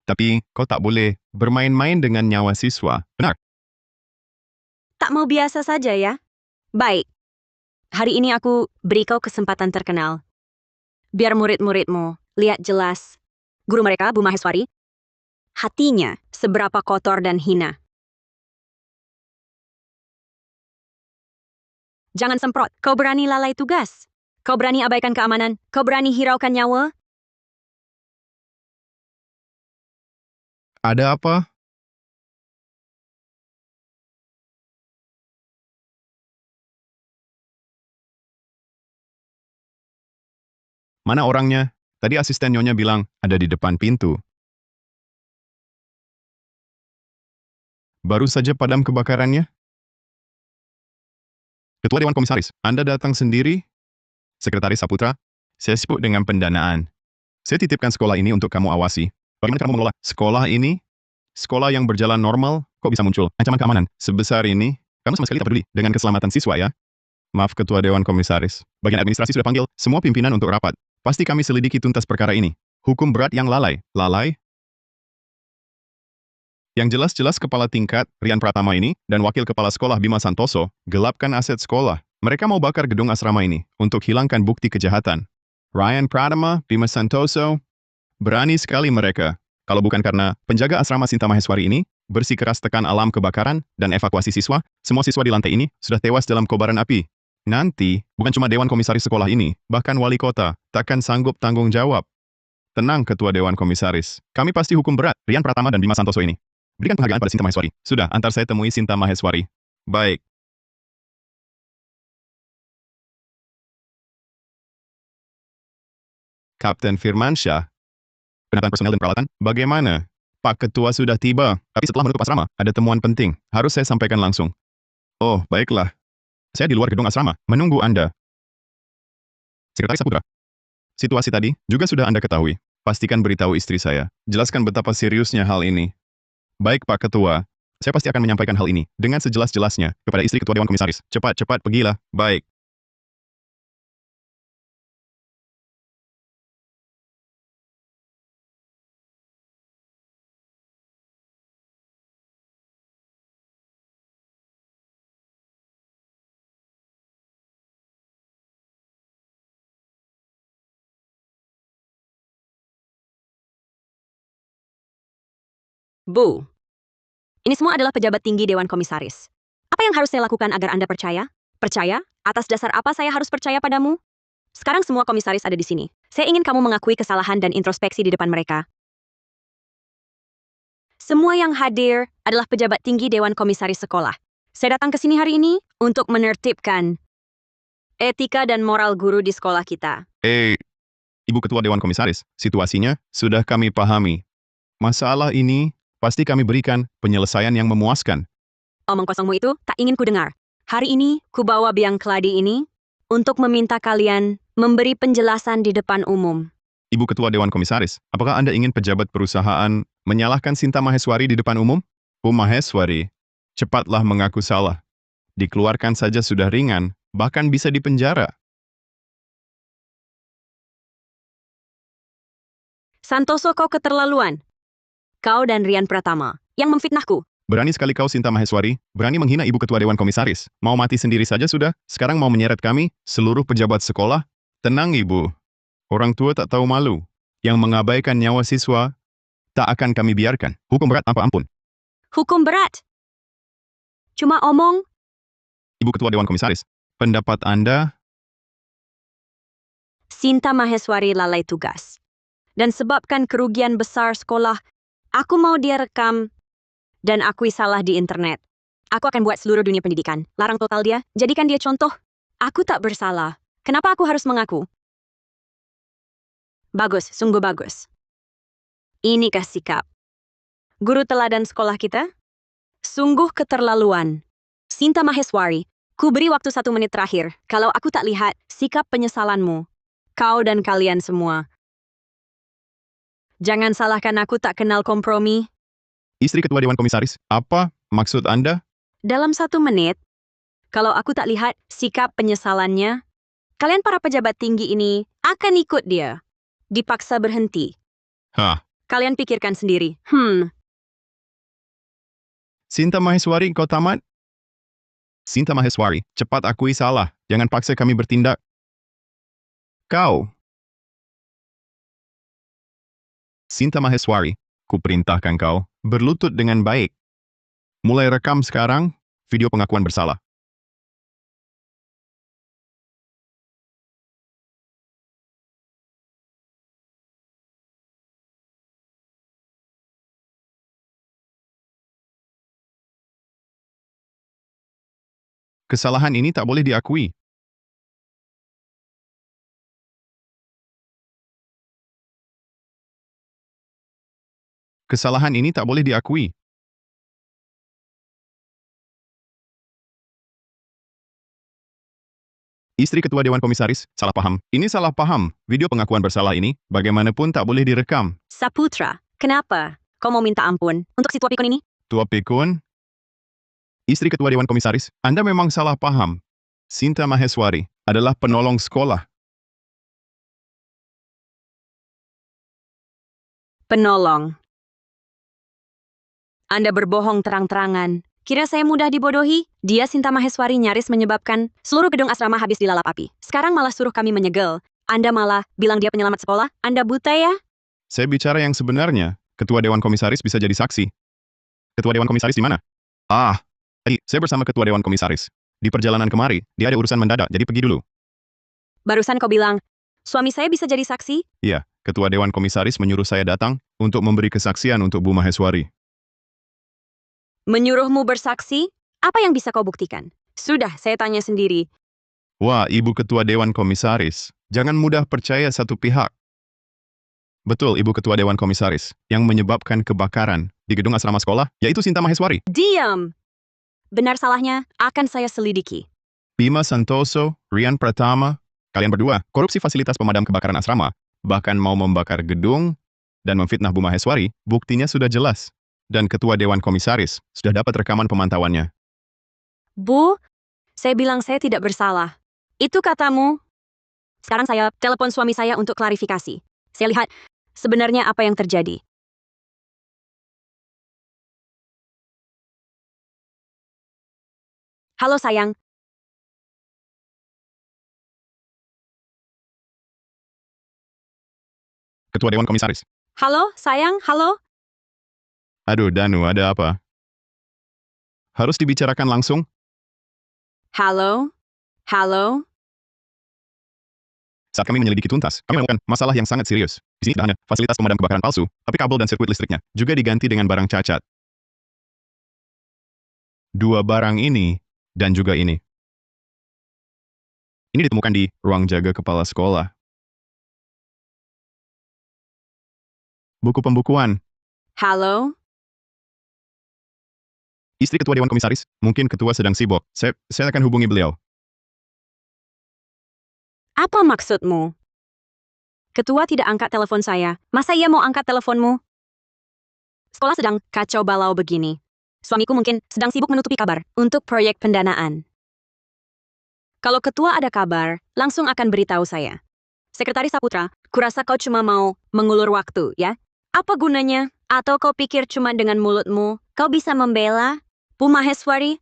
Tapi kau tak boleh bermain-main dengan nyawa siswa. Benar? Tak mau biasa saja ya? Baik. Hari ini aku beri kau kesempatan terkenal. Biar murid-muridmu lihat jelas. Guru mereka, Bu Maheswari, hatinya seberapa kotor dan hina. Jangan semprot, kau berani lalai tugas. Kau berani abaikan keamanan, kau berani hiraukan nyawa. Ada apa? Mana orangnya? Tadi asisten Nyonya bilang ada di depan pintu. Baru saja padam kebakarannya? Ketua Dewan Komisaris, Anda datang sendiri? Sekretaris Saputra, saya sibuk dengan pendanaan. Saya titipkan sekolah ini untuk kamu awasi. Bagaimana kamu mengelola sekolah ini? Sekolah yang berjalan normal, kok bisa muncul ancaman keamanan sebesar ini? Kamu sama sekali tak peduli dengan keselamatan siswa ya? Maaf Ketua Dewan Komisaris, bagian administrasi sudah panggil semua pimpinan untuk rapat. Pasti kami selidiki tuntas perkara ini. Hukum berat yang lalai. Lalai? Yang jelas-jelas kepala tingkat, Rian Pratama ini, dan wakil kepala sekolah Bima Santoso, gelapkan aset sekolah. Mereka mau bakar gedung asrama ini, untuk hilangkan bukti kejahatan. Ryan Pratama, Bima Santoso, berani sekali mereka. Kalau bukan karena penjaga asrama Sinta Maheswari ini, bersikeras tekan alam kebakaran, dan evakuasi siswa, semua siswa di lantai ini sudah tewas dalam kobaran api. Nanti, bukan cuma Dewan Komisaris sekolah ini, bahkan wali kota, takkan sanggup tanggung jawab. Tenang Ketua Dewan Komisaris, kami pasti hukum berat Rian Pratama dan Bima Santoso ini. Berikan penghargaan pada Sinta Maheswari. Sudah, antar saya temui Sinta Maheswari. Baik. Kapten Firmansyah, penataan personel dan peralatan, bagaimana? Pak Ketua sudah tiba, tapi setelah menutup asrama, ada temuan penting. Harus saya sampaikan langsung. Oh, baiklah. Saya di luar gedung asrama, menunggu Anda. Sekretaris Saputra, situasi tadi juga sudah Anda ketahui. Pastikan beritahu istri saya. Jelaskan betapa seriusnya hal ini. Baik Pak Ketua, saya pasti akan menyampaikan hal ini dengan sejelas-jelasnya kepada istri Ketua Dewan Komisaris. Cepat-cepat pergilah. Baik. Bu, ini semua adalah pejabat tinggi Dewan Komisaris. Apa yang harus saya lakukan agar Anda percaya? Percaya? Atas dasar apa saya harus percaya padamu? Sekarang semua komisaris ada di sini. Saya ingin kamu mengakui kesalahan dan introspeksi di depan mereka. Semua yang hadir adalah pejabat tinggi Dewan Komisaris sekolah. Saya datang ke sini hari ini untuk menertibkan etika dan moral guru di sekolah kita. Ibu Ketua Dewan Komisaris, situasinya sudah kami pahami. Masalah ini pasti kami berikan penyelesaian yang memuaskan. Omong kosongmu itu tak ingin ku dengar. Hari ini, ku bawa biang keladi ini untuk meminta kalian memberi penjelasan di depan umum. Ibu Ketua Dewan Komisaris, apakah Anda ingin pejabat perusahaan menyalahkan Sinta Maheswari di depan umum? Bu Maheswari, cepatlah mengaku salah. Dikeluarkan saja sudah ringan, bahkan bisa dipenjara. Santoso, kau keterlaluan. Kau dan Rian Pratama yang memfitnahku. Berani sekali kau Sinta Maheswari, berani menghina Ibu Ketua Dewan Komisaris. Mau mati sendiri saja sudah, sekarang mau menyeret kami, seluruh pejabat sekolah? Tenang Ibu, orang tua tak tahu malu. Yang mengabaikan nyawa siswa, tak akan kami biarkan. Hukum berat apa ampun. Hukum berat. Cuma omong. Ibu Ketua Dewan Komisaris, pendapat Anda? Sinta Maheswari lalai tugas. Dan sebabkan kerugian besar sekolah, aku mau dia rekam dan akui salah di internet. Aku akan buat seluruh dunia pendidikan. Larang total dia, jadikan dia contoh. Aku tak bersalah. Kenapa aku harus mengaku? Bagus, sungguh bagus. Inikah sikap guru teladan sekolah kita? Sungguh keterlaluan. Sinta Maheswari, ku beri waktu 1 menit terakhir. Kalau aku tak lihat sikap penyesalanmu, kau dan kalian semua. Jangan salahkan aku tak kenal kompromi. Istri Ketua Dewan Komisaris, apa maksud Anda? Dalam 1 menit, kalau aku tak lihat sikap penyesalannya, kalian para pejabat tinggi ini akan ikut dia. Dipaksa berhenti. Hah, Kalian pikirkan sendiri. Sinta Maheswari kau tamat? Sinta Maheswari, cepat akui salah. Jangan paksa kami bertindak. Kau. Sinta Maheswari, ku perintahkan kau berlutut dengan baik. Mulai rekam sekarang, video pengakuan bersalah. Kesalahan ini tak boleh diakui. Kesalahan ini tak boleh diakui. Istri Ketua Dewan Komisaris, salah paham. Ini salah paham. Video pengakuan bersalah ini, bagaimanapun tak boleh direkam. Saputra, kenapa? Kau mau minta ampun untuk si tua pikun ini? Tua Pikun, istri Ketua Dewan Komisaris, Anda memang salah paham. Sinta Maheswari adalah penolong sekolah. Penolong. Anda berbohong terang-terangan. Kira saya mudah dibodohi? Dia Sinta Maheswari nyaris menyebabkan seluruh gedung asrama habis dilalap api. Sekarang malah suruh kami menyegel. Anda malah bilang dia penyelamat sekolah? Anda buta ya? Saya bicara yang sebenarnya. Ketua Dewan Komisaris bisa jadi saksi. Ketua Dewan Komisaris di mana? Tadi saya bersama Ketua Dewan Komisaris. Di perjalanan kemari, dia ada urusan mendadak, jadi pergi dulu. Barusan kau bilang, suami saya bisa jadi saksi? Iya, Ketua Dewan Komisaris menyuruh saya datang untuk memberi kesaksian untuk Bu Maheswari. Menyuruhmu bersaksi? Apa yang bisa kau buktikan? Sudah, saya tanya sendiri. Wah, Ibu Ketua Dewan Komisaris, jangan mudah percaya satu pihak. Betul, Ibu Ketua Dewan Komisaris, yang menyebabkan kebakaran di gedung asrama sekolah, yaitu Sinta Maheswari. Diam! Benar salahnya akan saya selidiki. Bima Santoso, Rian Pratama, kalian berdua, korupsi fasilitas pemadam kebakaran asrama, bahkan mau membakar gedung dan memfitnah Bu Maheswari, buktinya sudah jelas. Dan Ketua Dewan Komisaris sudah dapat rekaman pemantauannya. Bu, saya bilang saya tidak bersalah. Itu katamu. Sekarang saya telepon suami saya untuk klarifikasi. Saya lihat sebenarnya apa yang terjadi. Halo sayang. Ketua Dewan Komisaris. Halo sayang, halo. Aduh, Danu, ada apa? Harus dibicarakan langsung? Halo. Halo. Saat kami menyelidiki tuntas, kami menemukan masalah yang sangat serius. Di sini tidak hanya fasilitas pemadam kebakaran palsu, tapi kabel dan sirkuit listriknya juga diganti dengan barang cacat. Dua barang ini, dan juga ini. Ini ditemukan di ruang jaga kepala sekolah. Buku pembukuan. Halo. Istri Ketua Dewan Komisaris, mungkin Ketua sedang sibuk. Saya akan hubungi beliau. Apa maksudmu? Ketua tidak angkat telepon saya. Masa ia mau angkat teleponmu? Sekolah sedang kacau balau begini. Suamiku mungkin sedang sibuk menutupi kabar untuk proyek pendanaan. Kalau ketua ada kabar, langsung akan beritahu saya. Sekretaris Saputra, kurasa kau cuma mau mengulur waktu, ya? Apa gunanya? Atau kau pikir cuma dengan mulutmu, kau bisa membela Bu Maheswari?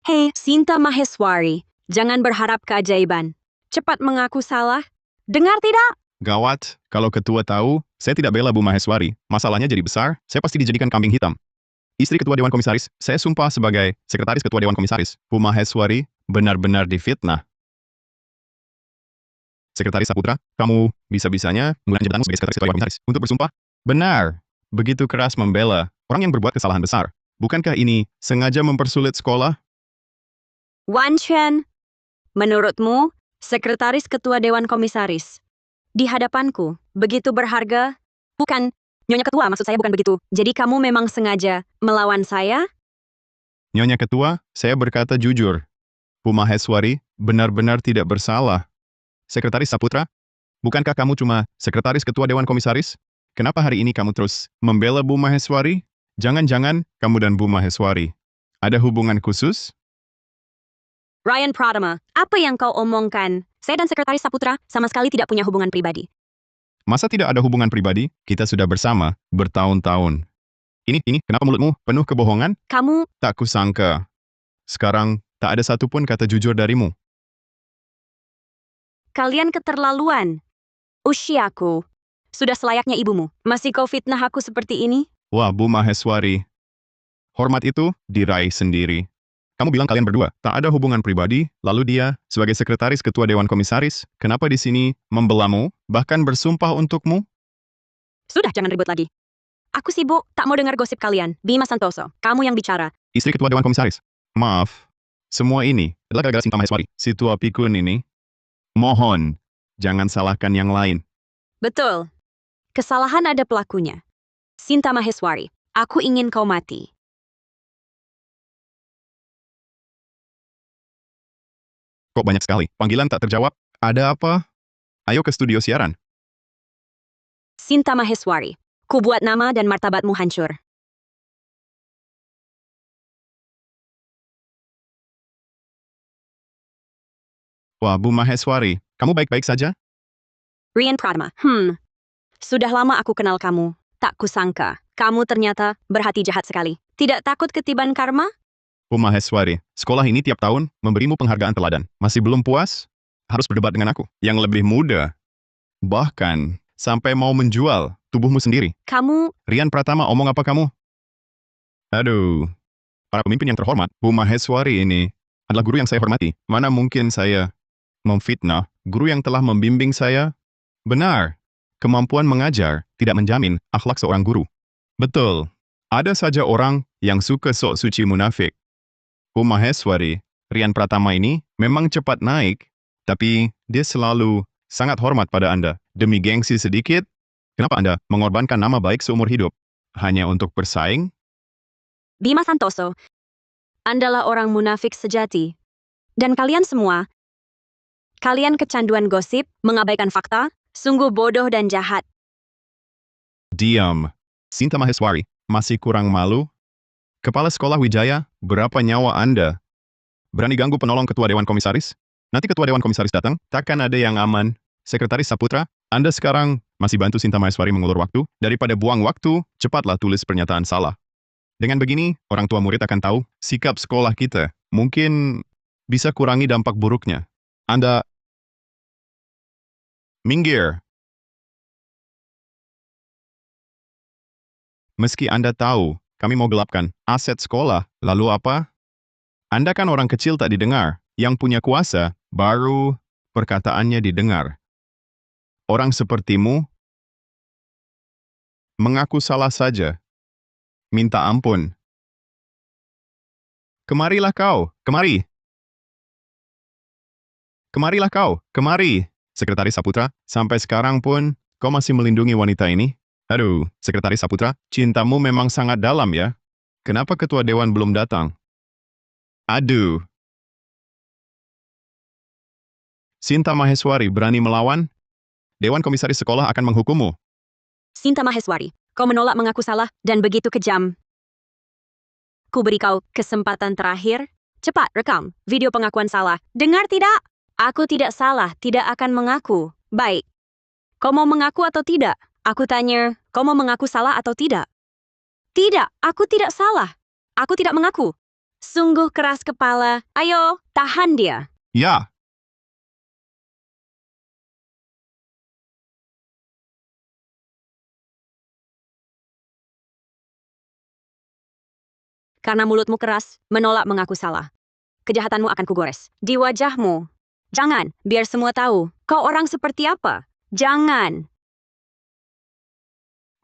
Hei, Sinta Maheswari, jangan berharap keajaiban. Cepat mengaku salah. Dengar tidak? Gawat, kalau Ketua tahu, saya tidak bela Bu Maheswari. Masalahnya jadi besar, saya pasti dijadikan kambing hitam. Istri Ketua Dewan Komisaris, saya sumpah sebagai Sekretaris Ketua Dewan Komisaris. Bu Maheswari benar-benar difitnah. Sekretaris Saputra, kamu bisa-bisanya menggunakan jabatanmu sebagai Sekretaris Ketua Dewan Komisaris untuk bersumpah? Benar. Begitu keras membela orang yang berbuat kesalahan besar. Bukankah ini sengaja mempersulit sekolah? Wan Chen, menurutmu, Sekretaris Ketua Dewan Komisaris, di hadapanku, begitu berharga? Bukan, Nyonya Ketua, maksud saya bukan begitu. Jadi kamu memang sengaja melawan saya? Nyonya Ketua, saya berkata jujur. Bu Maheswari benar-benar tidak bersalah. Sekretaris Saputra, bukankah kamu cuma Sekretaris Ketua Dewan Komisaris? Kenapa hari ini kamu terus membela Bu Maheswari? Jangan-jangan kamu dan Bu Maheswari ada hubungan khusus? Ryan Pratama, apa yang kau omongkan? Saya dan Sekretaris Saputra sama sekali tidak punya hubungan pribadi. Masa tidak ada hubungan pribadi? Kita sudah bersama bertahun-tahun. Ini, kenapa mulutmu penuh kebohongan? Kamu, Tak kusangka. Sekarang, tak ada satupun kata jujur darimu. kalian keterlaluan. Usiaku, sudah selayaknya ibumu. Masih kau fitnah aku seperti ini? Wah, Bu Maheswari. Hormat itu diraih sendiri. Kamu bilang kalian berdua tak ada hubungan pribadi, lalu dia, sebagai Sekretaris Ketua Dewan Komisaris, kenapa di sini membelamu, bahkan bersumpah untukmu? Sudah, jangan ribut lagi. Aku sibuk, tak mau dengar gosip kalian. Bima Santoso, kamu yang bicara. Istri Ketua Dewan Komisaris. Maaf, semua ini adalah gara-gara Sinta Maheswari, si tua pikun ini. Mohon, jangan salahkan yang lain. Betul. Kesalahan ada pelakunya. Sinta Maheswari, aku ingin kau mati. Kok banyak sekali? Panggilan tak terjawab. Ada apa? Ayo ke studio siaran. Sinta Maheswari, ku buat nama dan martabatmu hancur. Wah, Bu Maheswari, kamu baik-baik saja? Rian Pratama, sudah lama aku kenal kamu. Tak kusangka, kamu ternyata berhati jahat sekali. Tidak takut ketiban karma? Bu Maheswari, sekolah ini tiap tahun memberimu penghargaan teladan. Masih belum puas? Harus berdebat dengan aku. Yang lebih muda. Bahkan, sampai mau menjual tubuhmu sendiri. Kamu, Rian Pratama, omong apa kamu? Aduh, para pemimpin yang terhormat, Bu Maheswari ini adalah guru yang saya hormati. Mana mungkin saya memfitnah guru yang telah membimbing saya? Benar, kemampuan mengajar tidak menjamin akhlak seorang guru. Betul, ada saja orang yang suka sok suci munafik. Bu Maheswari, Rian Pratama ini memang cepat naik, tapi dia selalu sangat hormat pada Anda. Demi gengsi sedikit, kenapa Anda mengorbankan nama baik seumur hidup? Hanya untuk bersaing? Bima Santoso, Andalah orang munafik sejati. Dan kalian semua, kalian kecanduan gosip, mengabaikan fakta, sungguh bodoh dan jahat. Diam. Sinta Maheswari, masih kurang malu? Kepala Sekolah Wijaya, berapa nyawa Anda? Berani ganggu penolong Ketua Dewan Komisaris? Nanti Ketua Dewan Komisaris datang, takkan ada yang aman. Sekretaris Saputra, Anda sekarang masih bantu Sinta Maheswari mengulur waktu? Daripada buang waktu, cepatlah tulis pernyataan salah. Dengan begini, orang tua murid akan tahu sikap sekolah kita. Mungkin bisa kurangi dampak buruknya. Anda minggir. Meski Anda tahu, kami mau gelapkan aset sekolah, lalu apa? Anda kan orang kecil tak didengar. Yang punya kuasa, baru perkataannya didengar. Orang sepertimu mengaku salah saja. Minta ampun. Kemarilah kau, kemari. Kemarilah kau, kemari. Sekretaris Saputra, sampai sekarang pun kau masih melindungi wanita ini? Aduh, Sekretaris Saputra, cintamu memang sangat dalam ya. Kenapa Ketua Dewan belum datang? Aduh. Sinta Maheswari berani melawan? Dewan Komisaris Sekolah akan menghukummu. Sinta Maheswari, kau menolak mengaku salah dan begitu kejam. Ku beri kau kesempatan terakhir. Cepat rekam video pengakuan salah. Dengar tidak? Aku tidak salah, tidak akan mengaku. Baik. Kau mau mengaku atau tidak? Aku tanya, kau mau mengaku salah atau tidak? Tidak, aku tidak salah. Aku tidak mengaku. Sungguh keras kepala. Ayo, tahan dia. Ya, Karena mulutmu keras, menolak mengaku salah. Kejahatanmu akan kugores. Di wajahmu. Jangan, biar semua tahu. Kau orang seperti apa? Jangan.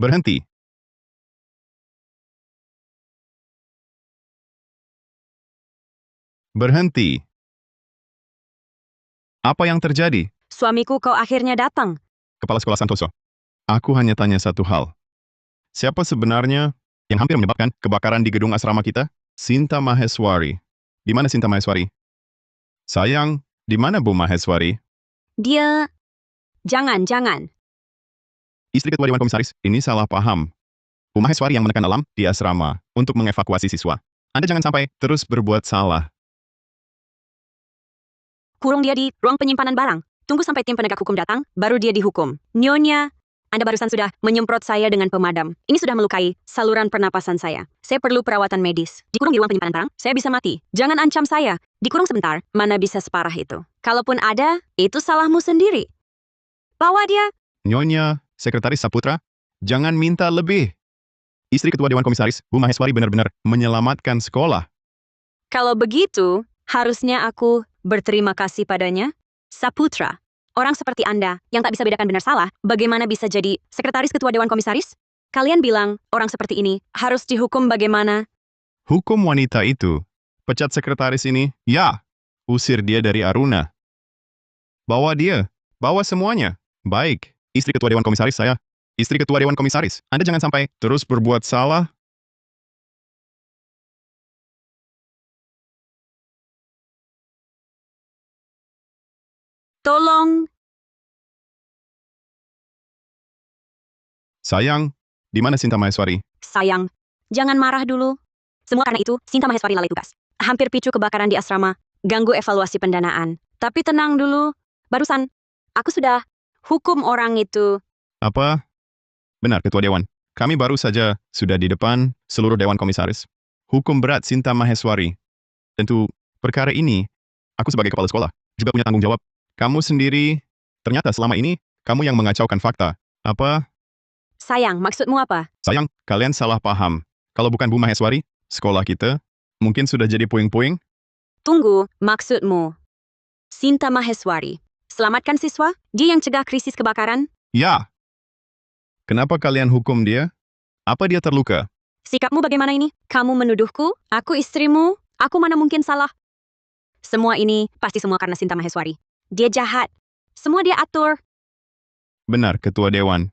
berhenti. Berhenti. Apa yang terjadi? Suamiku kau akhirnya datang. Kepala Sekolah Santoso. Aku hanya tanya satu hal. Siapa sebenarnya yang hampir menyebabkan kebakaran di gedung asrama kita? Sinta Maheswari. Di mana Sinta Maheswari? Sayang, di mana Bu Maheswari? Dia... Jangan. Istri Ketua Dewan Komisaris, ini salah paham. Bu Maheswari yang menekan alam di asrama untuk mengevakuasi siswa. Anda jangan sampai terus berbuat salah. Kurung dia di ruang penyimpanan barang. Tunggu sampai tim penegak hukum datang, baru dia dihukum. Nyonya, Anda barusan sudah menyemprot saya dengan pemadam. Ini sudah melukai saluran pernapasan saya. Saya perlu perawatan medis. Dikurung di ruang penyimpanan barang, saya bisa mati. Jangan ancam saya. Dikurung sebentar, mana bisa separah itu. Kalaupun ada, itu salahmu sendiri. Bawa dia. Nyonya, Sekretaris Saputra, jangan minta lebih. Istri Ketua Dewan Komisaris, Bu Maheswari benar-benar menyelamatkan sekolah. Kalau begitu, harusnya aku berterima kasih padanya. Saputra, orang seperti Anda yang tak bisa bedakan benar salah, bagaimana bisa jadi sekretaris ketua Dewan Komisaris? Kalian bilang orang seperti ini harus dihukum bagaimana? Hukum wanita itu. Pecat sekretaris ini. Ya, usir dia dari Aruna. Bawa dia. Bawa semuanya. Baik, istri Ketua Dewan Komisaris saya. Istri Ketua Dewan Komisaris, Anda jangan sampai terus berbuat salah. Tolong. Sayang, di mana Sinta Maheswari? Sayang, jangan marah dulu. Semua karena itu, Sinta Maheswari lalai tugas. Hampir picu kebakaran di asrama, ganggu evaluasi pendanaan. Tapi tenang dulu. Barusan, aku sudah hukum orang itu. Apa? Benar, Ketua Dewan. Kami baru saja sudah di depan seluruh Dewan Komisaris. Hukum berat Sinta Maheswari. Tentu, perkara ini, aku sebagai kepala sekolah juga punya tanggung jawab. Kamu sendiri, ternyata selama ini, kamu yang mengacaukan fakta. Apa? Sayang, maksudmu apa? Sayang, kalian salah paham. Kalau bukan Bu Maheswari, sekolah kita mungkin sudah jadi puing-puing. Tunggu, maksudmu. Sinta Maheswari. Selamatkan siswa? Dia yang cegah krisis kebakaran? Ya. Kenapa kalian hukum dia? Apa dia terluka? Sikapmu bagaimana ini? Kamu menuduhku? Aku istrimu? Aku mana mungkin salah? Semua ini pasti semua karena Sinta Maheswari. Dia jahat. Semua dia atur. Benar, Ketua Dewan.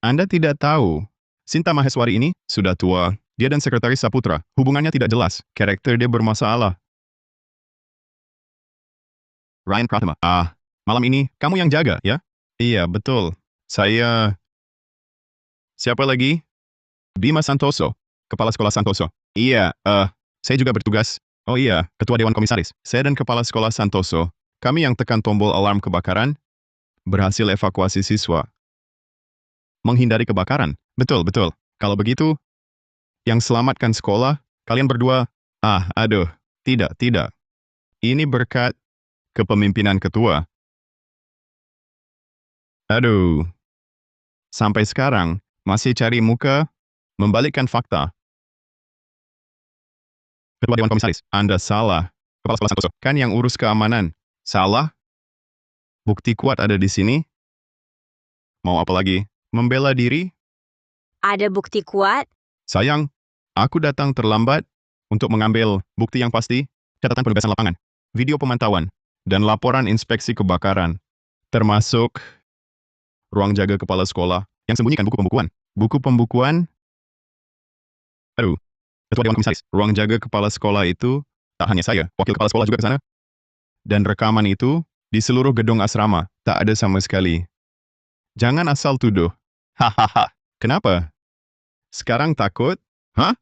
Anda tidak tahu. Sinta Maheswari ini sudah tua. Dia dan Sekretaris Saputra. Hubungannya tidak jelas. Karakter dia bermasalah. Ryan Pratama. Malam ini kamu yang jaga, ya? Iya, betul. Saya... Siapa lagi? Bima Santoso. Kepala Sekolah Santoso. Iya, saya juga bertugas. Oh iya, Ketua Dewan Komisaris. Saya dan Kepala Sekolah Santoso. Kami yang tekan tombol alarm kebakaran, berhasil evakuasi siswa. Menghindari kebakaran. Betul, betul. Kalau begitu, yang selamatkan sekolah, kalian berdua. Aduh. Tidak, tidak. Ini berkat kepemimpinan ketua. Aduh. Sampai sekarang, masih cari muka, membalikkan fakta. Ketua Dewan Komisaris, Anda salah. Kepala Sekolah Santoso, kan yang urus keamanan. Salah? Bukti kuat ada di sini. Mau apa lagi? Membela diri? Ada bukti kuat? Sayang, aku datang terlambat untuk mengambil bukti yang pasti, catatan penugasan lapangan, video pemantauan, dan laporan inspeksi kebakaran, termasuk ruang jaga kepala sekolah yang sembunyikan buku pembukuan. Buku pembukuan? Aduh, Ketua Dewan Komisaris, ruang jaga kepala sekolah itu tak hanya saya, wakil kepala sekolah juga ke sana. Dan rekaman itu di seluruh gedung asrama, tak ada sama sekali. Jangan asal tuduh. Hahaha. Kenapa? Sekarang takut? Hah?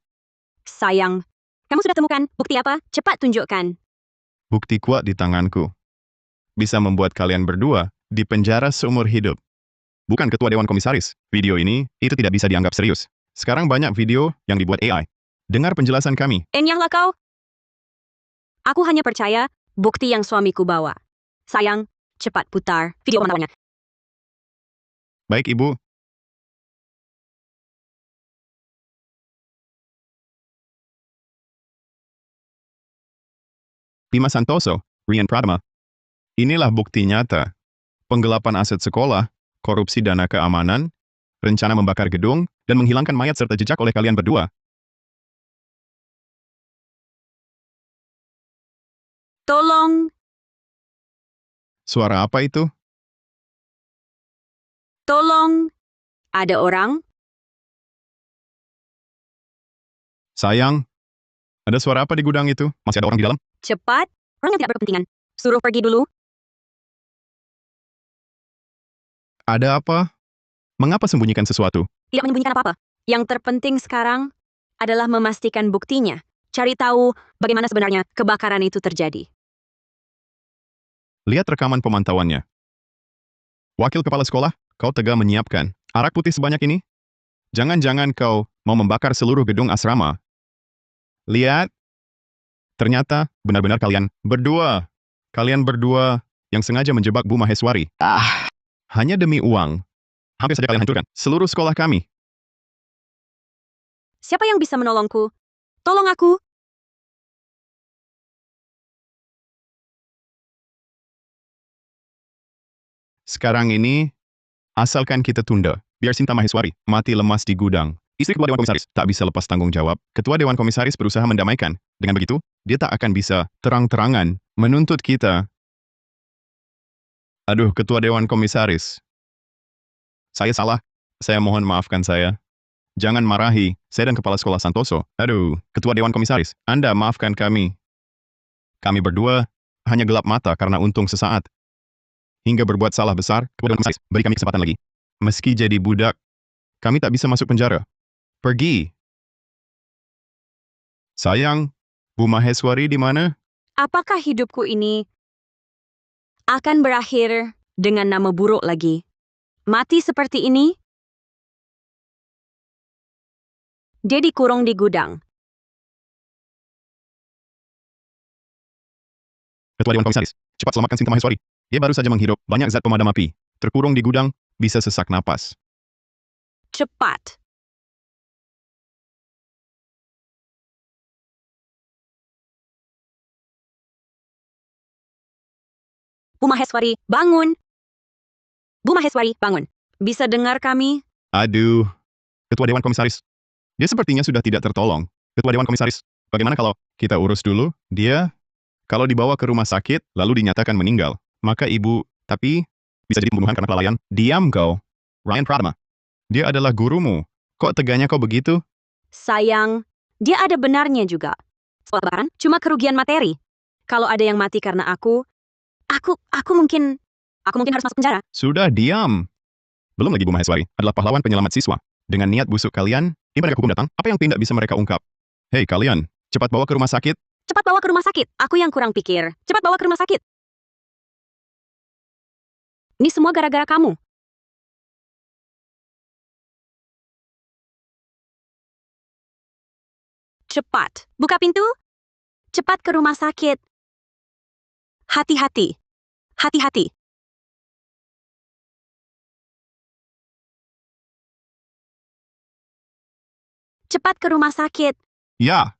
Sayang. Kamu sudah temukan bukti apa? Cepat tunjukkan. Bukti kuat di tanganku. Bisa membuat kalian berdua dipenjara seumur hidup. Bukan Ketua Dewan Komisaris. Video ini, itu tidak bisa dianggap serius. Sekarang banyak video yang dibuat AI. Dengar penjelasan kami. Enyahlah kau. Aku hanya percaya bukti yang suamiku bawa. Sayang, cepat putar video pemantauannya. Baik, Ibu. Bima Santoso, Ryan Pratama. Inilah bukti nyata. Penggelapan aset sekolah, korupsi dana keamanan, rencana membakar gedung, dan menghilangkan mayat serta jejak oleh kalian berdua. Tolong, Suara apa itu? tolong. Ada orang? Sayang. Ada suara apa di gudang itu? Masih ada orang di dalam? Cepat. Orang yang tidak berkepentingan. Suruh pergi dulu. Ada apa? Mengapa sembunyikan sesuatu? Tidak menyembunyikan apa-apa. Yang terpenting sekarang adalah memastikan buktinya. Cari tahu bagaimana sebenarnya kebakaran itu terjadi. Lihat rekaman pemantauannya. Wakil kepala sekolah, kau tega menyiapkan arak putih sebanyak ini? Jangan-jangan kau mau membakar seluruh gedung asrama. Lihat. Ternyata, benar-benar kalian berdua. Kalian berdua yang sengaja menjebak Bu Maheswari. Hanya demi uang. Hampir saja kalian hancurkan seluruh sekolah kami. Siapa yang bisa menolongku? Tolong aku. Sekarang ini, asalkan kita tunda, biar Sinta Maheswari mati lemas di gudang. Istri Ketua Dewan Komisaris tak bisa lepas tanggung jawab. Ketua Dewan Komisaris berusaha mendamaikan. Dengan begitu, dia tak akan bisa terang-terangan menuntut kita. Aduh, Ketua Dewan Komisaris. Saya salah. Saya mohon maafkan saya. Jangan marahi saya dan Kepala Sekolah Santoso. Aduh, Ketua Dewan Komisaris, Anda maafkan kami. Kami berdua hanya gelap mata karena untung sesaat. hingga berbuat salah besar, kepada komisaris, beri kami kesempatan lagi. Meski jadi budak, kami tak bisa masuk penjara. Pergi. Sayang, Bu Maheswari di mana? Apakah hidupku ini akan berakhir dengan nama buruk lagi? Mati seperti ini? Dia dikurung di gudang. Ketua Dewan Komisaris, cepat selamatkan Sinta Maheswari. Dia baru saja menghirup banyak zat pemadam api. Terkurung di gudang, bisa sesak napas. Cepat. Bu Maheswari, bangun! Bu Maheswari, bangun. Bisa dengar kami? Aduh, Ketua Dewan Komisaris. Dia sepertinya sudah tidak tertolong. Ketua Dewan Komisaris, bagaimana kalau kita urus dulu? Dia, kalau dibawa ke rumah sakit, lalu dinyatakan meninggal, maka ibu, tapi, bisa jadi pembunuhan karena kelalaian. Diam kau. Ryan Pratama. Dia adalah gurumu. Kok teganya kau begitu? Sayang, dia ada benarnya juga. Soal kebakaran, cuma kerugian materi. Kalau ada yang mati karena aku mungkin harus masuk penjara. Sudah diam. Belum lagi Bu Maheswari adalah pahlawan penyelamat siswa. Dengan niat busuk kalian, ini penegak hukum datang, apa yang tidak bisa mereka ungkap? Hei kalian, cepat bawa ke rumah sakit. Cepat bawa ke rumah sakit. Aku yang kurang pikir. Cepat bawa ke rumah sakit. Ini semua gara-gara kamu. Cepat. Buka pintu. Cepat ke rumah sakit. Hati-hati. Hati-hati. Cepat ke rumah sakit. Ya.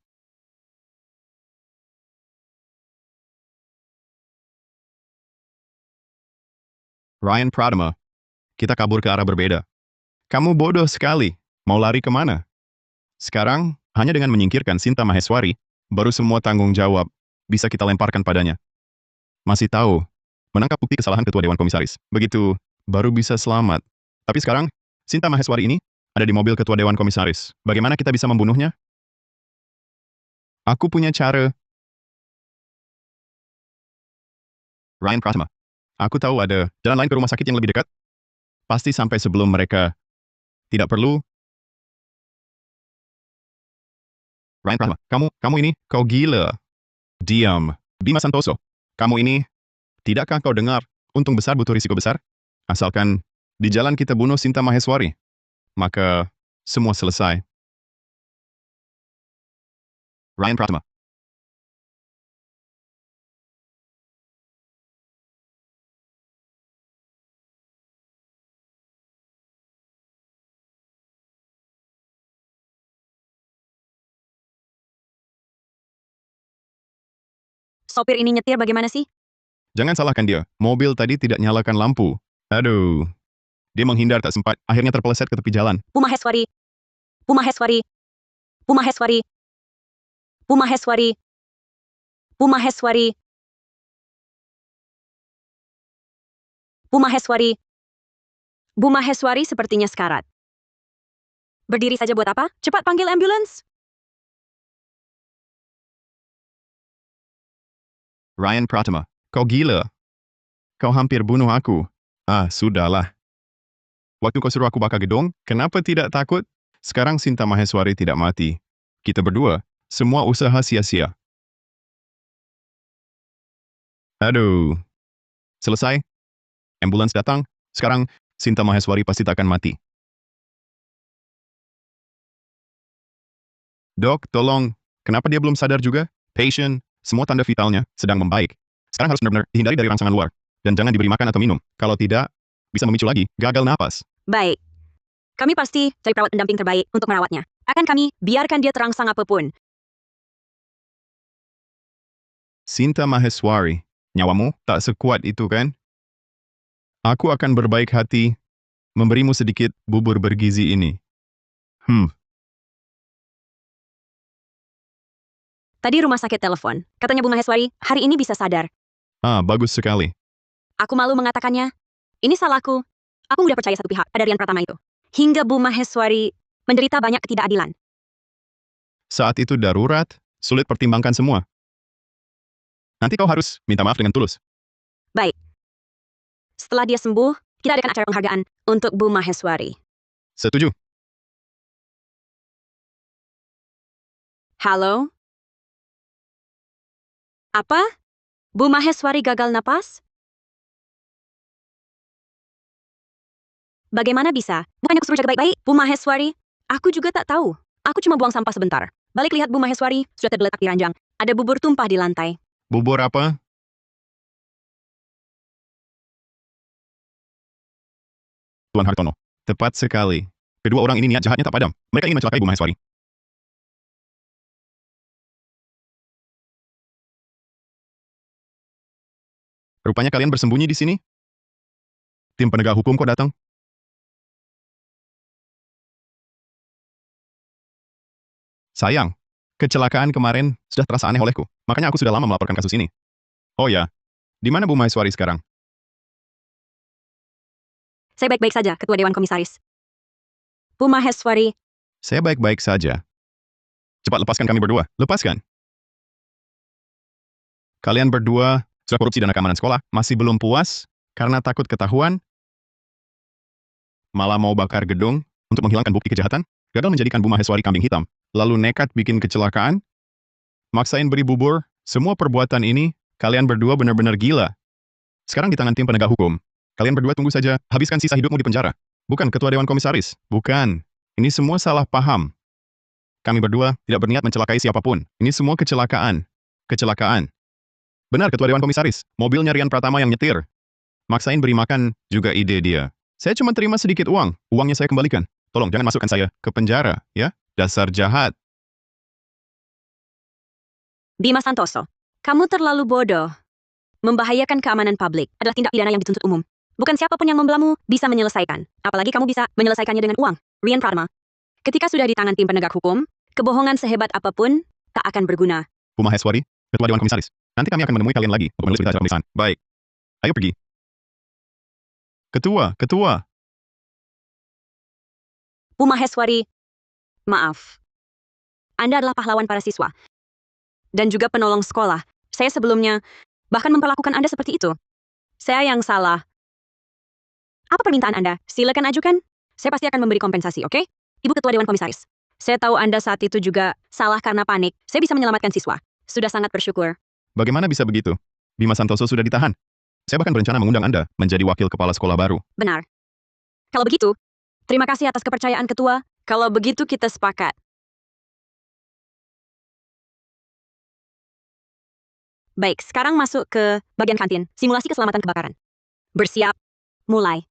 Ryan Pratama, kita kabur ke arah berbeda. Kamu bodoh sekali. Mau lari kemana? Sekarang, hanya dengan menyingkirkan Sinta Maheswari, baru semua tanggung jawab bisa kita lemparkan padanya. Masih tahu, menangkap bukti kesalahan Ketua Dewan Komisaris. Begitu, baru bisa selamat. Tapi sekarang, Sinta Maheswari ini ada di mobil Ketua Dewan Komisaris. Bagaimana kita bisa membunuhnya? Aku punya cara. Ryan Pratama, aku tahu ada jalan lain ke rumah sakit yang lebih dekat. Pasti sampai sebelum mereka tidak perlu. Ryan Pratama, kamu ini, kau gila. Diam. Bima Santoso, kamu ini, tidakkah kau dengar, untung besar butuh risiko besar? Asalkan di jalan kita bunuh Sinta Maheswari, maka semua selesai. Ryan Pratama. Sopir ini nyetir bagaimana sih? Jangan salahkan dia, mobil tadi tidak nyalakan lampu. Aduh. Dia menghindar tak sempat, akhirnya terpeleset ke tepi jalan. Bu Maheswari. Bu Maheswari. Bu Maheswari. Bu Maheswari. Bu Maheswari. Bu Maheswari. Bu Maheswari sepertinya sekarat. Berdiri saja buat apa? Cepat panggil ambulans. Ryan Pratama, kau gila. Kau hampir bunuh aku. Ah, sudahlah. Waktu kau suruh aku bakar gedung, kenapa tidak takut? Sekarang Sinta Maheswari tidak mati. Kita berdua, semua usaha sia-sia. Aduh. Selesai. Ambulans datang. Sekarang, Sinta Maheswari pasti tak akan mati. Dok, tolong. Kenapa dia belum sadar juga? Patient, semua tanda vitalnya sedang membaik. Sekarang harus benar-benar dihindari dari rangsangan luar. Dan jangan diberi makan atau minum. Kalau tidak, bisa memicu lagi gagal napas. Baik. Kami pasti cari perawat pendamping terbaik untuk merawatnya. Akan kami biarkan dia terangsang apapun. Sinta Maheswari, nyawamu tak sekuat itu kan? Aku akan berbaik hati memberimu sedikit bubur bergizi ini. Tadi rumah sakit telepon. Katanya Bu Maheswari, hari ini bisa sadar. Ah, bagus sekali. Aku malu mengatakannya. Ini salahku. Aku mudah percaya satu pihak pada Ryan Pratama itu. Hingga Bu Maheswari menderita banyak ketidakadilan. Saat itu darurat, sulit pertimbangkan semua. Nanti kau harus minta maaf dengan tulus. Baik. Setelah dia sembuh, kita adakan acara penghargaan untuk Bu Maheswari. Setuju. Halo? Apa? Bu Maheswari gagal napas? Bagaimana bisa? Bukannya aku suruh jaga baik-baik, Bu Maheswari? Aku juga tak tahu. Aku cuma buang sampah sebentar. Balik lihat Bu Maheswari, sudah tergeletak di ranjang. Ada bubur tumpah di lantai. Bubur apa? Tuan Hartono. Tepat sekali. Kedua orang ini niat jahatnya tak padam. Mereka ingin mencelakai Bu Maheswari. Rupanya kalian bersembunyi di sini? Tim penegak hukum kok datang? Sayang, kecelakaan kemarin sudah terasa aneh olehku. Makanya aku sudah lama melaporkan kasus ini. Oh ya, di mana Bu Maheswari sekarang? Saya baik-baik saja, Ketua Dewan Komisaris. Bu Maheswari, Saya baik-baik saja. Cepat lepaskan kami berdua. Lepaskan. Kalian berdua sudah korupsi dana keamanan sekolah, masih belum puas karena takut ketahuan, malah mau bakar gedung untuk menghilangkan bukti kejahatan, gagal menjadikan Bu Maheswari kambing hitam, lalu nekat bikin kecelakaan, maksain beri bubur, semua perbuatan ini, kalian berdua benar-benar gila. Sekarang di tangan tim penegak hukum. Kalian berdua tunggu saja, habiskan sisa hidupmu di penjara. Bukan Ketua Dewan Komisaris. Bukan. Ini semua salah paham. Kami berdua tidak berniat mencelakai siapapun. Ini semua kecelakaan. Kecelakaan. Benar, Ketua Dewan Komisaris. Mobilnya Rian Pratama yang nyetir. Maksain beri makan, juga ide dia. Saya cuma terima sedikit uang. Uangnya saya kembalikan. Tolong, jangan masukkan saya ke penjara, ya? Dasar jahat. Bima Santoso, kamu terlalu bodoh. Membahayakan keamanan publik adalah tindak pidana yang dituntut umum. Bukan siapapun yang membelamu bisa menyelesaikan. Apalagi kamu bisa menyelesaikannya dengan uang. Rian Pratama. Ketika sudah di tangan tim penegak hukum, kebohongan sehebat apapun tak akan berguna. Bu Maheswari, Ketua Dewan Komisaris. Nanti kami akan menemui kalian lagi untuk menulis berita acara pemeriksaan. Baik. Ayo pergi. Ketua. Bu Maheswari, maaf. Anda adalah pahlawan para siswa. Dan juga penolong sekolah. Saya sebelumnya bahkan memperlakukan Anda seperti itu. Saya yang salah. Apa permintaan Anda? Silakan ajukan. Saya pasti akan memberi kompensasi, oke? Ibu Ketua Dewan Komisaris. Saya tahu Anda saat itu juga salah karena panik. Saya bisa menyelamatkan siswa. Sudah sangat bersyukur. Bagaimana bisa begitu? Bima Santoso sudah ditahan. Saya bahkan berencana mengundang Anda menjadi wakil kepala sekolah baru. Benar. Kalau begitu, terima kasih atas kepercayaan Ketua. Kalau begitu kita sepakat. Baik, sekarang masuk ke bagian kantin. Simulasi keselamatan kebakaran. Bersiap. Mulai.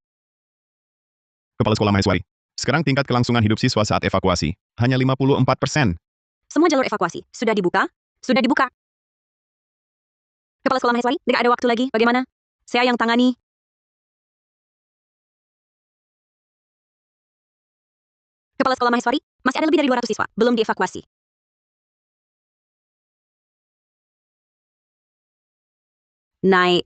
Kepala Sekolah Maheswari. Sekarang tingkat kelangsungan hidup siswa saat evakuasi. Hanya 54%. Semua jalur evakuasi. Sudah dibuka? Sudah dibuka. Kepala Sekolah Maheswari, tidak ada waktu lagi. Bagaimana? Saya yang tangani. Kepala Sekolah Maheswari, masih ada lebih dari 200 siswa. Belum dievakuasi. Naik.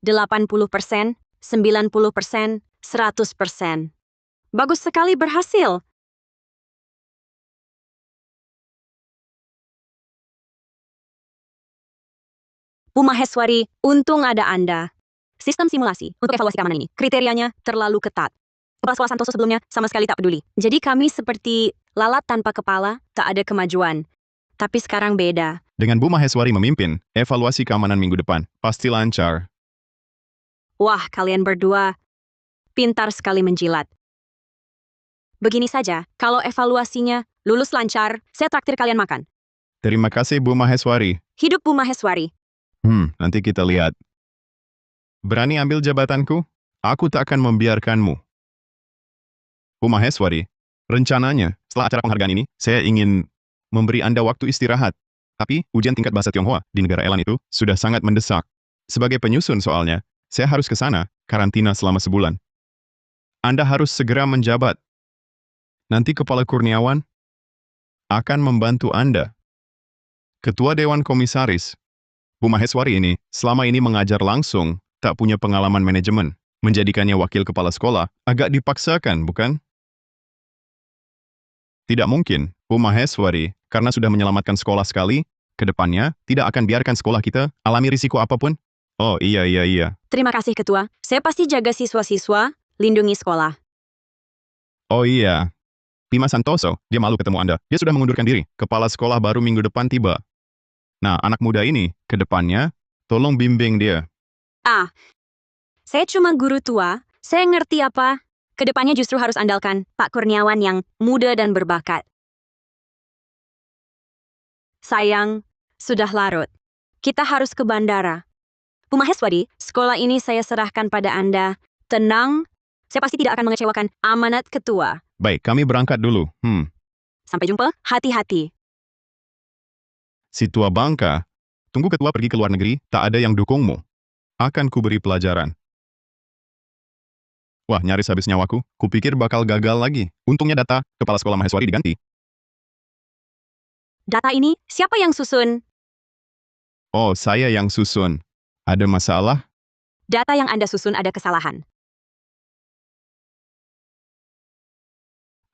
80%, 90%, 100%. Bagus sekali, berhasil. Bu Maheswari, untung ada Anda. Sistem simulasi untuk evaluasi keamanan ini, kriterianya terlalu ketat. Kepala Sekolah Santoso sebelumnya sama sekali tak peduli. Jadi kami seperti lalat tanpa kepala, tak ada kemajuan. Tapi sekarang beda. Dengan Bu Maheswari memimpin, evaluasi keamanan minggu depan pasti lancar. Wah, kalian berdua pintar sekali menjilat. Begini saja, kalau evaluasinya lulus lancar, saya traktir kalian makan. Terima kasih Bu Maheswari. Hidup Bu Maheswari. Nanti kita lihat. Berani ambil jabatanku? Aku tak akan membiarkanmu. Bu Maheswari, rencananya, setelah acara penghargaan ini, saya ingin memberi Anda waktu istirahat. Tapi, ujian tingkat bahasa Tionghoa di negara Elan itu sudah sangat mendesak. Sebagai penyusun soalnya, saya harus ke sana, karantina selama sebulan. Anda harus segera menjabat. Nanti Kepala Kurniawan akan membantu Anda. Ketua Dewan Komisaris, Bu Maheswari ini selama ini mengajar langsung, tak punya pengalaman manajemen. Menjadikannya wakil kepala sekolah agak dipaksakan, bukan? Tidak mungkin, Bu Maheswari, karena sudah menyelamatkan sekolah sekali, ke depannya tidak akan biarkan sekolah kita alami risiko apapun. Oh, iya. Terima kasih, Ketua. Saya pasti jaga siswa-siswa, lindungi sekolah. Oh iya, Bima Santoso, dia malu ketemu Anda. Dia sudah mengundurkan diri. Kepala sekolah baru minggu depan tiba. Nah, anak muda ini, ke depannya, tolong bimbing dia. Ah, saya cuma guru tua. Saya ngerti apa. Kedepannya justru harus andalkan Pak Kurniawan yang muda dan berbakat. Sayang, sudah larut. Kita harus ke bandara. Bu Maheswari, sekolah ini saya serahkan pada Anda. Tenang, saya pasti tidak akan mengecewakan amanat ketua. Baik, kami berangkat dulu. Sampai jumpa, hati-hati. Si tua bangka, tunggu ketua pergi ke luar negeri, tak ada yang dukungmu. Akan kuberi pelajaran. Wah, nyaris habis nyawaku. Kupikir bakal gagal lagi. Untungnya data, kepala sekolah Maheswari diganti. Data ini, siapa yang susun? Oh, saya yang susun. Ada masalah? Data yang Anda susun ada kesalahan.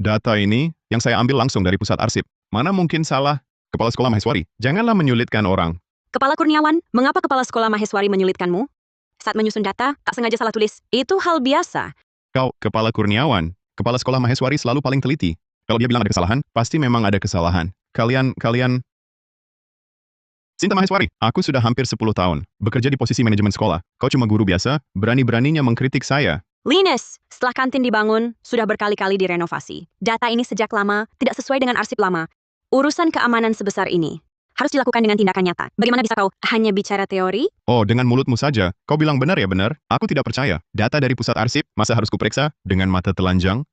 Data ini, yang saya ambil langsung dari pusat arsip. Mana mungkin salah? Kepala sekolah Maheswari, janganlah menyulitkan orang. Kepala Kurniawan, mengapa kepala sekolah Maheswari menyulitkanmu? Saat menyusun data, tak sengaja salah tulis. Itu hal biasa. Kau, Kepala Kurniawan, kepala sekolah Maheswari selalu paling teliti. Kalau dia bilang ada kesalahan, pasti memang ada kesalahan. Kalian... Sinta Maheswari, aku sudah hampir 10 tahun, bekerja di posisi manajemen sekolah. Kau cuma guru biasa, berani-beraninya mengkritik saya. Linus, setelah kantin dibangun, sudah berkali-kali direnovasi. Data ini sejak lama tidak sesuai dengan arsip lama. Urusan keamanan sebesar ini harus dilakukan dengan tindakan nyata. Bagaimana bisa kau hanya bicara teori? Oh, dengan mulutmu saja. Kau bilang benar ya benar? Aku tidak percaya. Data dari pusat arsip, masa harus kuperiksa dengan mata telanjang?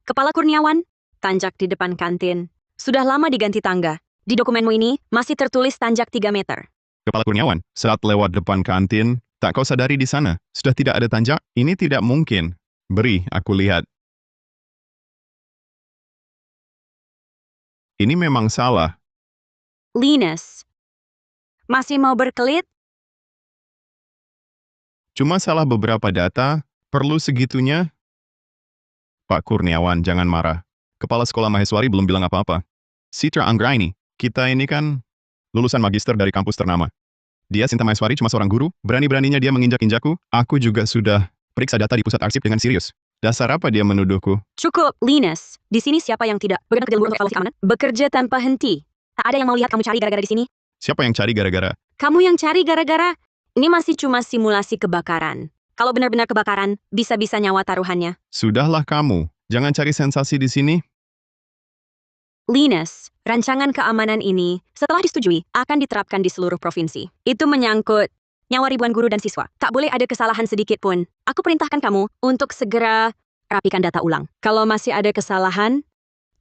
Kepala Kurniawan, tanjak di depan kantin. Sudah lama diganti tangga. Di dokumenmu ini masih tertulis tanjak 3 meter. Kepala Kurniawan, saat lewat depan kantin, tak kau sadari di sana, sudah tidak ada tanjak? Ini tidak mungkin. Beri, aku lihat. Ini memang salah. Linus, masih mau berkelit? Cuma salah beberapa data, perlu segitunya? Pak Kurniawan, jangan marah. Kepala sekolah Maheswari belum bilang apa-apa. Citra Anggraini, kita ini kan lulusan magister dari kampus ternama. Dia Sinta Maheswari cuma seorang guru, berani-beraninya dia menginjak-injakku. Aku juga sudah periksa data di pusat arsip dengan serius. Dasar apa dia menuduhku? Cukup, Linus. Di sini siapa yang tidak bekerja untuk evaluasi keamanan? Bekerja tanpa henti. Tak ada yang mau lihat kamu cari gara-gara di sini. Siapa yang cari gara-gara? Kamu yang cari gara-gara. Ini masih cuma simulasi kebakaran. Kalau benar-benar kebakaran, bisa-bisa nyawa taruhannya. Sudahlah kamu, jangan cari sensasi di sini. Linus, rancangan keamanan ini setelah disetujui akan diterapkan di seluruh provinsi. Itu menyangkut nyawa ribuan guru dan siswa. Tak boleh ada kesalahan sedikit pun. Aku perintahkan kamu untuk segera rapikan data ulang. Kalau masih ada kesalahan,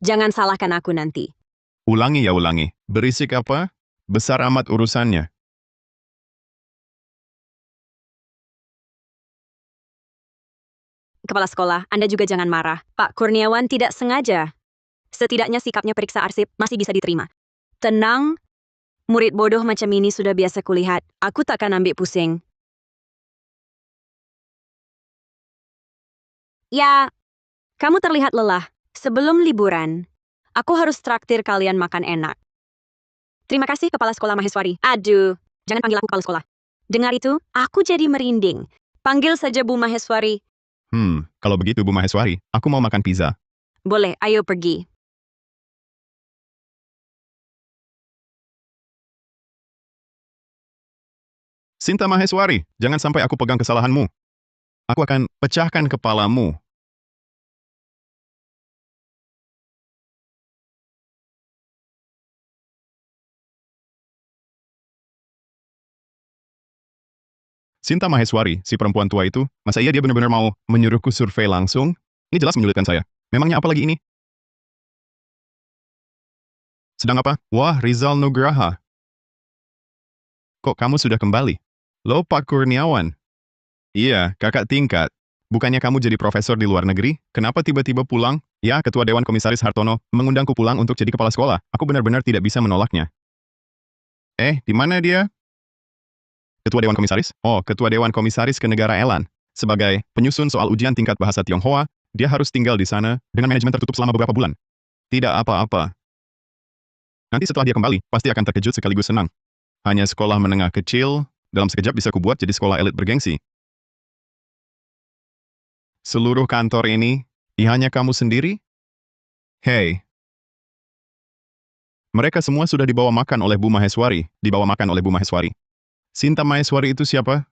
jangan salahkan aku nanti. Ulangi ya ulangi. Berisik apa? Besar amat urusannya. Kepala sekolah, Anda juga jangan marah. Pak Kurniawan tidak sengaja. Setidaknya sikapnya periksa arsip masih bisa diterima. Tenang, murid bodoh macam ini sudah biasa kulihat. Aku takkan ambil pusing. Ya, kamu terlihat lelah. Sebelum liburan, aku harus traktir kalian makan enak. Terima kasih, Kepala Sekolah Maheswari. Aduh, jangan panggil aku kepala sekolah. Dengar itu, aku jadi merinding. Panggil saja Bu Maheswari. Kalau begitu Bu Maheswari, aku mau makan pizza. Boleh, ayo pergi. Sinta Maheswari, jangan sampai aku pegang kesalahanmu. Aku akan pecahkan kepalamu. Sinta Maheswari, si perempuan tua itu, masa iya dia benar-benar mau menyuruhku survei langsung? Ini jelas menyulitkan saya. Memangnya apa lagi ini? Sedang apa? Wah, Rizal Nugraha. Kok kamu sudah kembali? Lo Pak Kurniawan. Iya, kakak tingkat. Bukannya kamu jadi profesor di luar negeri? Kenapa tiba-tiba pulang? Ya, Ketua Dewan Komisaris Hartono mengundangku pulang untuk jadi kepala sekolah. Aku benar-benar tidak bisa menolaknya. Di mana dia? Ketua Dewan Komisaris? Oh, Ketua Dewan Komisaris Kenegaraan. Sebagai penyusun soal ujian tingkat bahasa Tionghoa, dia harus tinggal di sana dengan manajemen tertutup selama beberapa bulan. Tidak apa-apa. Nanti setelah dia kembali, pasti akan terkejut sekaligus senang. Hanya sekolah menengah kecil, dalam sekejap bisa kubuat jadi sekolah elit bergengsi. Seluruh kantor ini, hanya kamu sendiri? Hei. Mereka semua sudah dibawa makan oleh Bu Maheswari. Dibawa makan oleh Bu Maheswari. Sinta Maheswari itu siapa?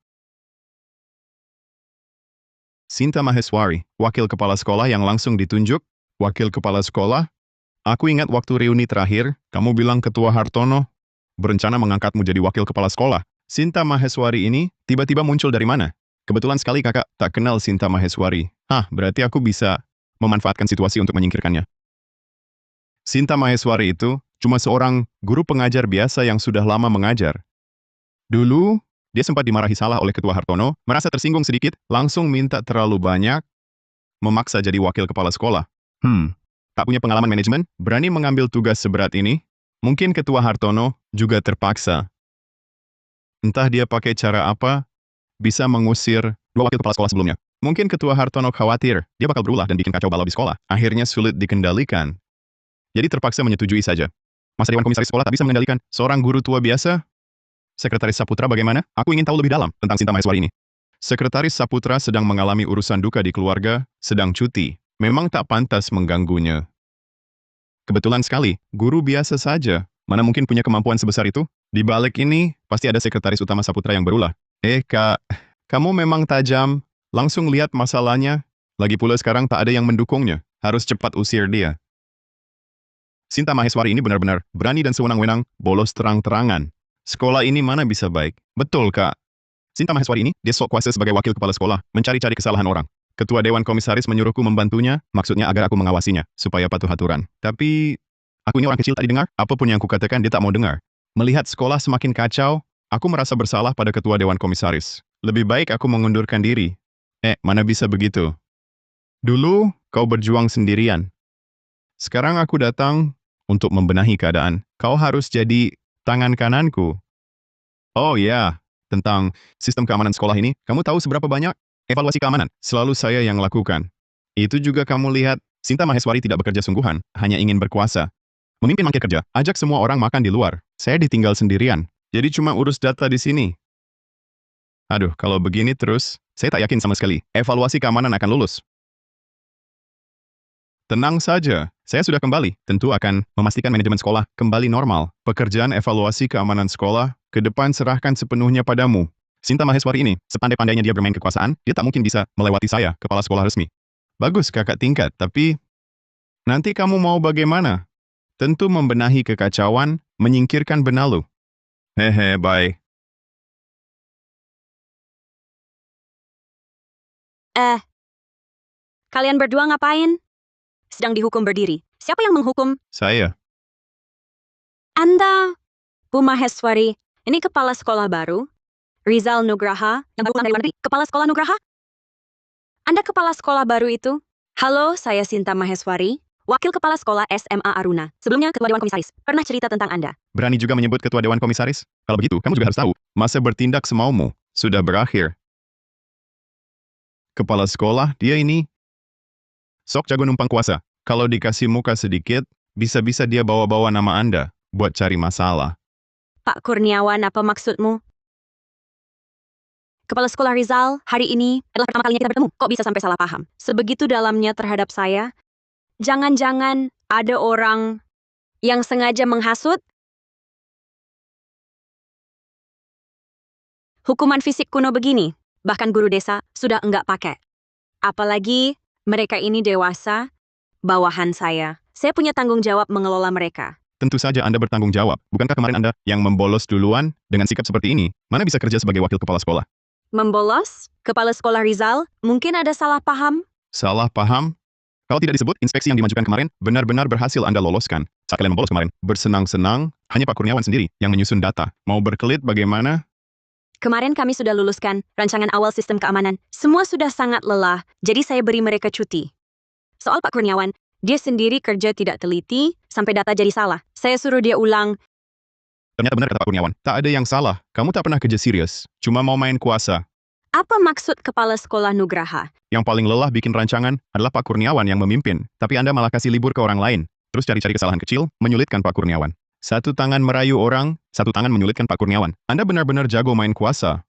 Sinta Maheswari, wakil kepala sekolah yang langsung ditunjuk. Wakil kepala sekolah? Aku ingat waktu reuni terakhir, kamu bilang Ketua Hartono berencana mengangkatmu jadi wakil kepala sekolah. Sinta Maheswari ini tiba-tiba muncul dari mana? Kebetulan sekali kakak tak kenal Sinta Maheswari. Berarti aku bisa memanfaatkan situasi untuk menyingkirkannya. Sinta Maheswari itu cuma seorang guru pengajar biasa yang sudah lama mengajar. Dulu, dia sempat dimarahi salah oleh Ketua Hartono, merasa tersinggung sedikit, langsung minta terlalu banyak, memaksa jadi wakil kepala sekolah. Tak punya pengalaman manajemen, berani mengambil tugas seberat ini? Mungkin Ketua Hartono juga terpaksa. Entah dia pakai cara apa, bisa mengusir dua wakil kepala sekolah sebelumnya. Mungkin Ketua Hartono khawatir, dia bakal berulah dan bikin kacau balau di sekolah. Akhirnya sulit dikendalikan. Jadi terpaksa menyetujui saja. Masa Dewan Komisaris Sekolah tak bisa mengendalikan seorang guru tua biasa? Sekretaris Saputra bagaimana? Aku ingin tahu lebih dalam tentang Sinta Maheswari ini. Sekretaris Saputra sedang mengalami urusan duka di keluarga, sedang cuti. Memang tak pantas mengganggunya. Kebetulan sekali, guru biasa saja. Mana mungkin punya kemampuan sebesar itu? Di balik ini, pasti ada sekretaris utama Saputra yang berulah. Kak, kamu memang tajam. Langsung lihat masalahnya. Lagi pula sekarang tak ada yang mendukungnya. Harus cepat usir dia. Sinta Maheswari ini benar-benar berani dan sewenang-wenang, bolos terang-terangan. Sekolah ini mana bisa baik? Betul, Kak. Sinta Maheswari ini, dia sok kuasa sebagai wakil kepala sekolah, mencari-cari kesalahan orang. Ketua Dewan Komisaris menyuruhku membantunya, maksudnya agar aku mengawasinya, supaya patuh aturan. Tapi, aku ini orang kecil tadi dengar, apapun yang kukatakan dia tak mau dengar. Melihat sekolah semakin kacau, aku merasa bersalah pada Ketua Dewan Komisaris. Lebih baik aku mengundurkan diri. Mana bisa begitu? Dulu, kau berjuang sendirian. Sekarang aku datang untuk membenahi keadaan. Kau harus jadi tangan kananku. Oh ya, tentang sistem keamanan sekolah ini, kamu tahu seberapa banyak? Evaluasi keamanan, selalu saya yang lakukan. Itu juga kamu lihat, Sinta Maheswari tidak bekerja sungguhan, hanya ingin berkuasa. Memimpin mangkir kerja, ajak semua orang makan di luar. Saya ditinggal sendirian, jadi cuma urus data di sini. Aduh, kalau begini terus, saya tak yakin sama sekali, evaluasi keamanan akan lulus. Tenang saja, saya sudah kembali. Tentu akan memastikan manajemen sekolah kembali normal. Pekerjaan evaluasi keamanan sekolah, ke depan serahkan sepenuhnya padamu. Sinta Maheswari ini, sepandai-pandainya dia bermain kekuasaan, dia tak mungkin bisa melewati saya, kepala sekolah resmi. Bagus kakak tingkat, tapi nanti kamu mau bagaimana? Tentu membenahi kekacauan, menyingkirkan benalu. Bye. Kalian berdua ngapain? Sedang dihukum berdiri. Siapa yang menghukum? Saya. Anda, Bu Maheswari, ini kepala sekolah baru? Rizal Nugraha, yang baru pulang dari luar negeri, kepala sekolah Nugraha? Anda kepala sekolah baru itu? Halo, saya Sinta Maheswari, wakil kepala sekolah SMA Aruna. Sebelumnya Ketua Dewan Komisaris. Pernah cerita tentang Anda. Berani juga menyebut Ketua Dewan Komisaris? Kalau begitu, kamu juga harus tahu, masa bertindak semaumu sudah berakhir. Kepala sekolah, dia ini sok jago numpang kuasa. Kalau dikasih muka sedikit, bisa-bisa dia bawa-bawa nama Anda buat cari masalah. Pak Kurniawan, apa maksudmu? Kepala Sekolah Rizal, hari ini adalah pertama kalinya kita bertemu. Kok bisa sampai salah paham? Sebegitu dalamnya terhadap saya? Jangan-jangan ada orang yang sengaja menghasut? Hukuman fisik kuno begini, bahkan guru desa sudah enggak pakai. Apalagi mereka ini dewasa, bawahan saya. Saya punya tanggung jawab mengelola mereka. Tentu saja Anda bertanggung jawab. Bukankah kemarin Anda yang membolos duluan dengan sikap seperti ini? Mana bisa kerja sebagai wakil kepala sekolah? Membolos? Kepala Sekolah Rizal? Mungkin ada salah paham? Salah paham? Kalau tidak disebut, inspeksi yang dimajukan kemarin benar-benar berhasil Anda loloskan. Saat kalian membolos kemarin, bersenang-senang, hanya Pak Kurniawan sendiri yang menyusun data. Mau berkelit bagaimana? Kemarin kami sudah luluskan rancangan awal sistem keamanan. Semua sudah sangat lelah, jadi saya beri mereka cuti. Soal Pak Kurniawan, dia sendiri kerja tidak teliti, sampai data jadi salah. Saya suruh dia ulang. Ternyata benar kata Pak Kurniawan, tak ada yang salah. Kamu tak pernah kerja serius, cuma mau main kuasa. Apa maksud kepala sekolah Nugraha? Yang paling lelah bikin rancangan adalah Pak Kurniawan yang memimpin, tapi Anda malah kasih libur ke orang lain. Terus cari-cari kesalahan kecil, menyulitkan Pak Kurniawan. Satu tangan merayu orang, satu tangan menyulitkan Pak Kurniawan. Anda benar-benar jago main kuasa.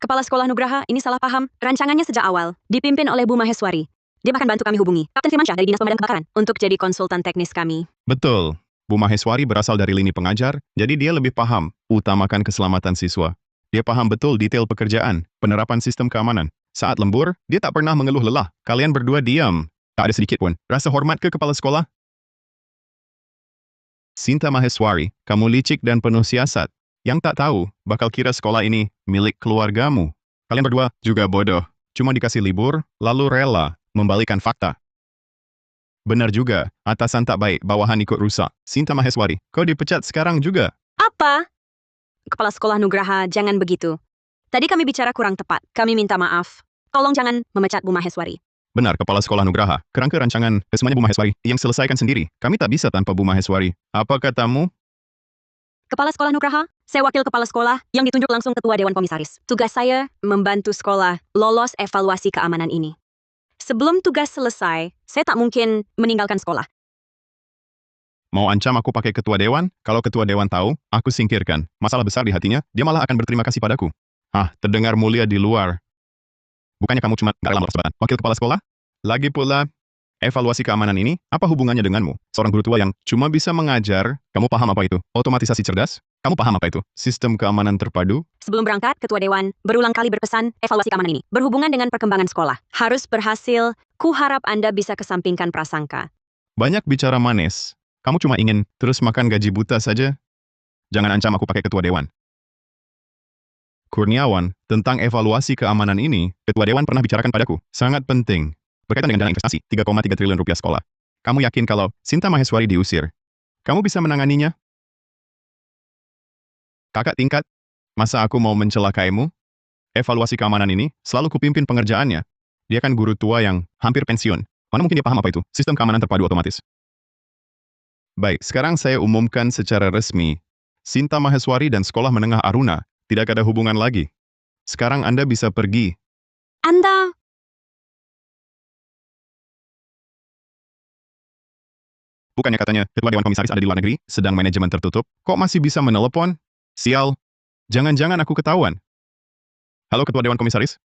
Kepala sekolah Nugraha ini salah paham. Rancangannya sejak awal dipimpin oleh Bu Maheswari. Dia bahkan bantu kami hubungi Kapten Firmansyah dari Dinas Pemadam Kebakaran untuk jadi konsultan teknis kami. Betul. Bu Maheswari berasal dari lini pengajar, jadi dia lebih paham utamakan keselamatan siswa. Dia paham betul detail pekerjaan, penerapan sistem keamanan. Saat lembur, dia tak pernah mengeluh lelah. Kalian berdua diam. Tak ada sedikit pun rasa hormat ke kepala sekolah. Sinta Maheswari, kamu licik dan penuh siasat. Yang tak tahu, bakal kira sekolah ini milik keluargamu. Kalian berdua juga bodoh. Cuma dikasih libur, lalu rela membalikan fakta. Benar juga, atasan tak baik, bawahan ikut rusak. Sinta Maheswari, kau dipecat sekarang juga. Apa? Kepala sekolah Nugraha, jangan begitu. Tadi kami bicara kurang tepat. Kami minta maaf. Tolong jangan memecat Bu Maheswari. Benar, kepala sekolah Nugraha. Kerangka rancangan, semuanya Bu Maheswari yang selesaikan sendiri. Kami tak bisa tanpa Bu Maheswari. Apa katamu? Kepala sekolah Nugraha, saya wakil kepala sekolah yang ditunjuk langsung ketua Dewan Komisaris. Tugas saya membantu sekolah lolos evaluasi keamanan ini. Sebelum tugas selesai, saya tak mungkin meninggalkan sekolah. Mau ancam aku pakai ketua dewan? Kalau ketua dewan tahu, aku singkirkan. Masalah besar di hatinya, dia malah akan berterima kasih padaku. Terdengar mulia di luar. Bukannya kamu cuma gak rela jabatan wakil kepala sekolah? Lagi pula, evaluasi keamanan ini, apa hubungannya denganmu? Seorang guru tua yang cuma bisa mengajar, kamu paham apa itu? Otomatisasi cerdas? Kamu paham apa itu? Sistem keamanan terpadu? Sebelum berangkat, Ketua Dewan berulang kali berpesan evaluasi keamanan ini berhubungan dengan perkembangan sekolah. Harus berhasil, ku harap Anda bisa kesampingkan prasangka. Banyak bicara manis. Kamu cuma ingin terus makan gaji buta saja? Jangan ancam aku pakai ketua dewan. Kurniawan, tentang evaluasi keamanan ini, ketua dewan pernah bicarakan padaku. Sangat penting. Berkaitan dengan dana investasi, 3,3 triliun rupiah sekolah. Kamu yakin kalau Sinta Maheswari diusir? Kamu bisa menanganinya? Kakak tingkat, masa aku mau mencelakaimu? Evaluasi keamanan ini selalu kupimpin pengerjaannya. Dia kan guru tua yang hampir pensiun. Mana mungkin dia paham apa itu? Sistem keamanan terpadu otomatis. Baik, sekarang saya umumkan secara resmi. Sinta Maheswari dan Sekolah Menengah Aruna tidak ada hubungan lagi. Sekarang Anda bisa pergi. Anda... Bukannya katanya Ketua Dewan Komisaris ada di luar negeri, sedang manajemen tertutup, kok masih bisa menelepon? Sial, jangan-jangan aku ketahuan. Halo Ketua Dewan Komisaris?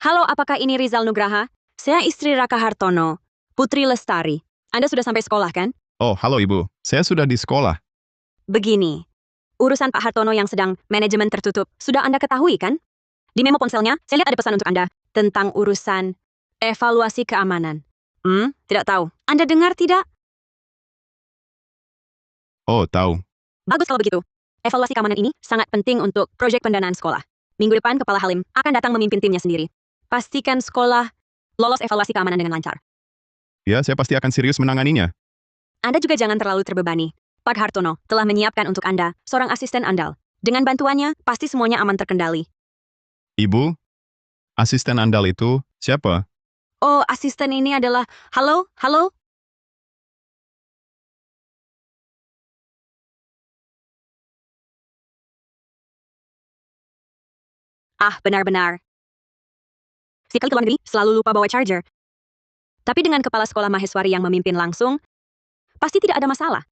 Halo, apakah ini Rizal Nugraha? Saya istri Raka Hartono, Putri Lestari. Anda sudah sampai sekolah, kan? Oh, halo Ibu. Saya sudah di sekolah. Begini, urusan Pak Hartono yang sedang manajemen tertutup, sudah Anda ketahui, kan? Di memo ponselnya, saya lihat ada pesan untuk Anda tentang urusan evaluasi keamanan. Tidak tahu. Anda dengar tidak? Oh, tahu. Bagus kalau begitu. Evaluasi keamanan ini sangat penting untuk proyek pendanaan sekolah. Minggu depan, Kepala Halim akan datang memimpin timnya sendiri. Pastikan sekolah lolos evaluasi keamanan dengan lancar. Ya, saya pasti akan serius menanganinya. Anda juga jangan terlalu terbebani. Pak Hartono telah menyiapkan untuk Anda seorang asisten andal. Dengan bantuannya, pasti semuanya aman terkendali. Ibu, asisten andal itu siapa? Oh, asisten ini adalah... Halo? Halo? Benar-benar. Sekali ke luar negeri, selalu lupa bawa charger. Tapi dengan kepala sekolah Maheswari yang memimpin langsung, pasti tidak ada masalah.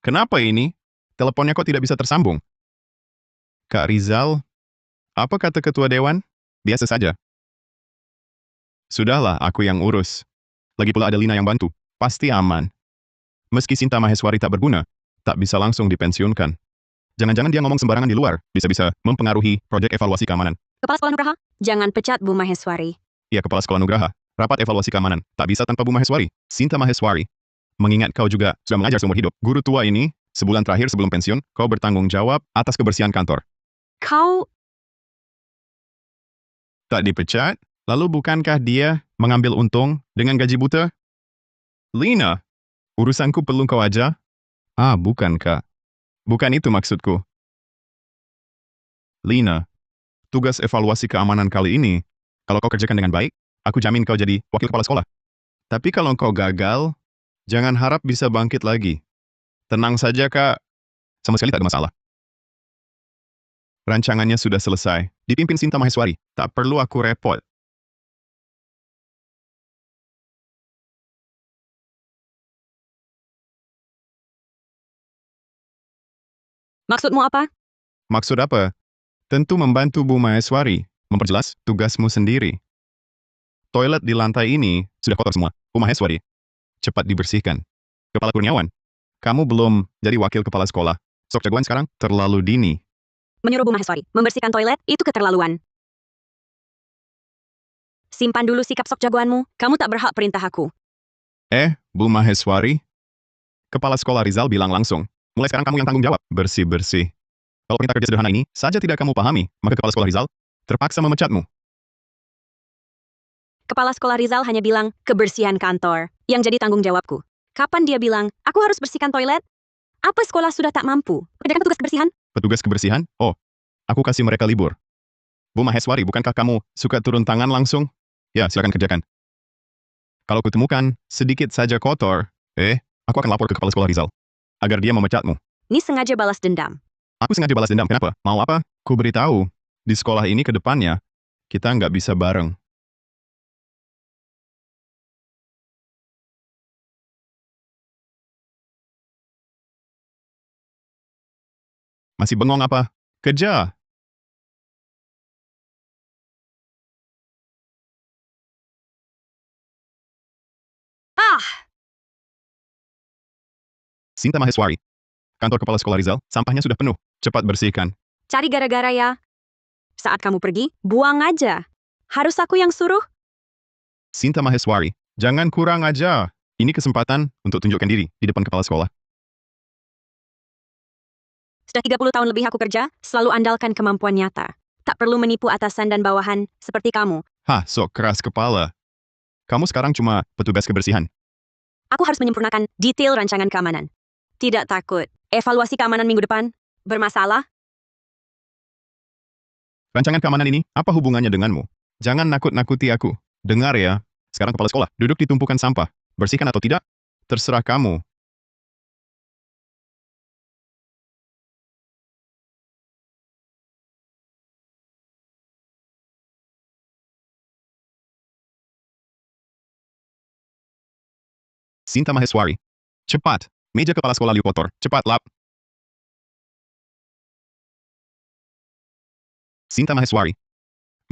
Kenapa ini? Teleponnya kok tidak bisa tersambung? Kak Rizal, apa kata Ketua Dewan? Biasa saja. Sudahlah, aku yang urus. Lagi pula ada Lina yang bantu. Pasti aman. Meski Sinta Maheswari tak berguna, tak bisa langsung dipensiunkan. Jangan-jangan dia ngomong sembarangan di luar, bisa-bisa mempengaruhi proyek evaluasi keamanan. Kepala sekolah Nugraha, jangan pecat Bu Maheswari. Iya, Kepala Sekolah Nugraha. Rapat evaluasi keamanan. Tak bisa tanpa Bu Maheswari. Sinta Maheswari. Mengingat kau juga sudah mengajar seumur hidup. Guru tua ini, sebulan terakhir sebelum pensiun, kau bertanggung jawab atas kebersihan kantor. Kau... Tak dipecat? Lalu bukankah dia mengambil untung dengan gaji buta? Lina, urusanku perlu kau aja? Bukan, Kak. Bukan itu maksudku. Lina, tugas evaluasi keamanan kali ini, kalau kau kerjakan dengan baik, aku jamin kau jadi wakil kepala sekolah. Tapi kalau kau gagal, jangan harap bisa bangkit lagi. Tenang saja, Kak. Sama sekali tak ada masalah. Rancangannya sudah selesai. Dipimpin Sinta Maheswari. Tak perlu aku repot. Maksudmu apa? Maksud apa? Tentu membantu Bu Maheswari. Memperjelas tugasmu sendiri. Toilet di lantai ini sudah kotor semua. Bu Maheswari, cepat dibersihkan. Kepala Kurniawan, kamu belum jadi wakil kepala sekolah. Sok jagoan sekarang terlalu dini. Menyuruh Bu Maheswari membersihkan toilet itu keterlaluan. Simpan dulu sikap sok jagoanmu. Kamu tak berhak perintah aku. Bu Maheswari? Kepala sekolah Rizal bilang langsung. Mulai sekarang kamu yang tanggung jawab. Bersih-bersih. Kalau perintah kerja sederhana ini saja tidak kamu pahami, maka kepala sekolah Rizal terpaksa memecatmu. Kepala sekolah Rizal hanya bilang kebersihan kantor yang jadi tanggung jawabku. Kapan dia bilang, aku harus bersihkan toilet? Apa sekolah sudah tak mampu? Kerjakan petugas kebersihan? Petugas kebersihan? Oh, aku kasih mereka libur. Bu Maheswari, bukankah kamu suka turun tangan langsung? Ya, silakan kerjakan. Kalau kutemukan sedikit saja kotor, aku akan lapor ke kepala sekolah Rizal. Agar dia memecatmu. Ini sengaja balas dendam. Aku sengaja balas dendam. Kenapa? Mau apa? Ku beritahu, di sekolah ini ke depannya, kita nggak bisa bareng. Masih bengong apa? Kerja! Sinta Maheswari. Kantor kepala sekolah Rizal, sampahnya sudah penuh. Cepat bersihkan. Cari gara-gara ya. Saat kamu pergi, buang aja. Harus aku yang suruh? Sinta Maheswari, jangan kurang aja. Ini kesempatan untuk tunjukkan diri di depan kepala sekolah. Sudah 30 tahun lebih aku kerja, selalu andalkan kemampuan nyata. Tak perlu menipu atasan dan bawahan seperti kamu. Sok keras kepala. Kamu sekarang cuma petugas kebersihan. Aku harus menyempurnakan detail rancangan keamanan. Tidak takut. Evaluasi keamanan minggu depan bermasalah? Rancangan keamanan ini, apa hubungannya denganmu? Jangan nakut-nakuti aku. Dengar ya, sekarang kepala sekolah, duduk di tumpukan sampah. Bersihkan atau tidak, terserah kamu. Sinta Maheswari, cepat. Meja kepala sekolah Liu kotor. Cepat lap. Sinta Maheswari,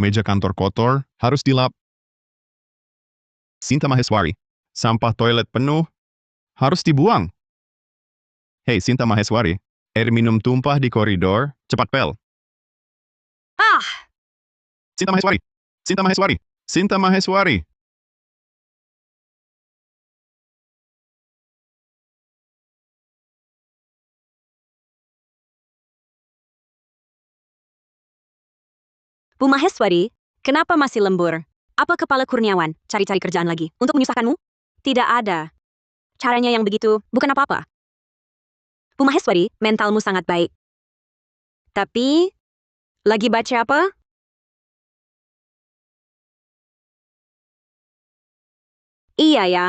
meja kantor kotor, harus dilap. Sinta Maheswari, sampah toilet penuh, harus dibuang. Hei Sinta Maheswari, air minum tumpah di koridor, cepat pel. Sinta Maheswari, Sinta Maheswari, Sinta Maheswari. Bu Maheswari, kenapa masih lembur? Apa kepala Kurniawan cari-cari kerjaan lagi untuk menyusahkanmu? Tidak ada. Caranya yang begitu bukan apa-apa. Bu Maheswari, mentalmu sangat baik. Tapi, lagi baca apa? Iya ya.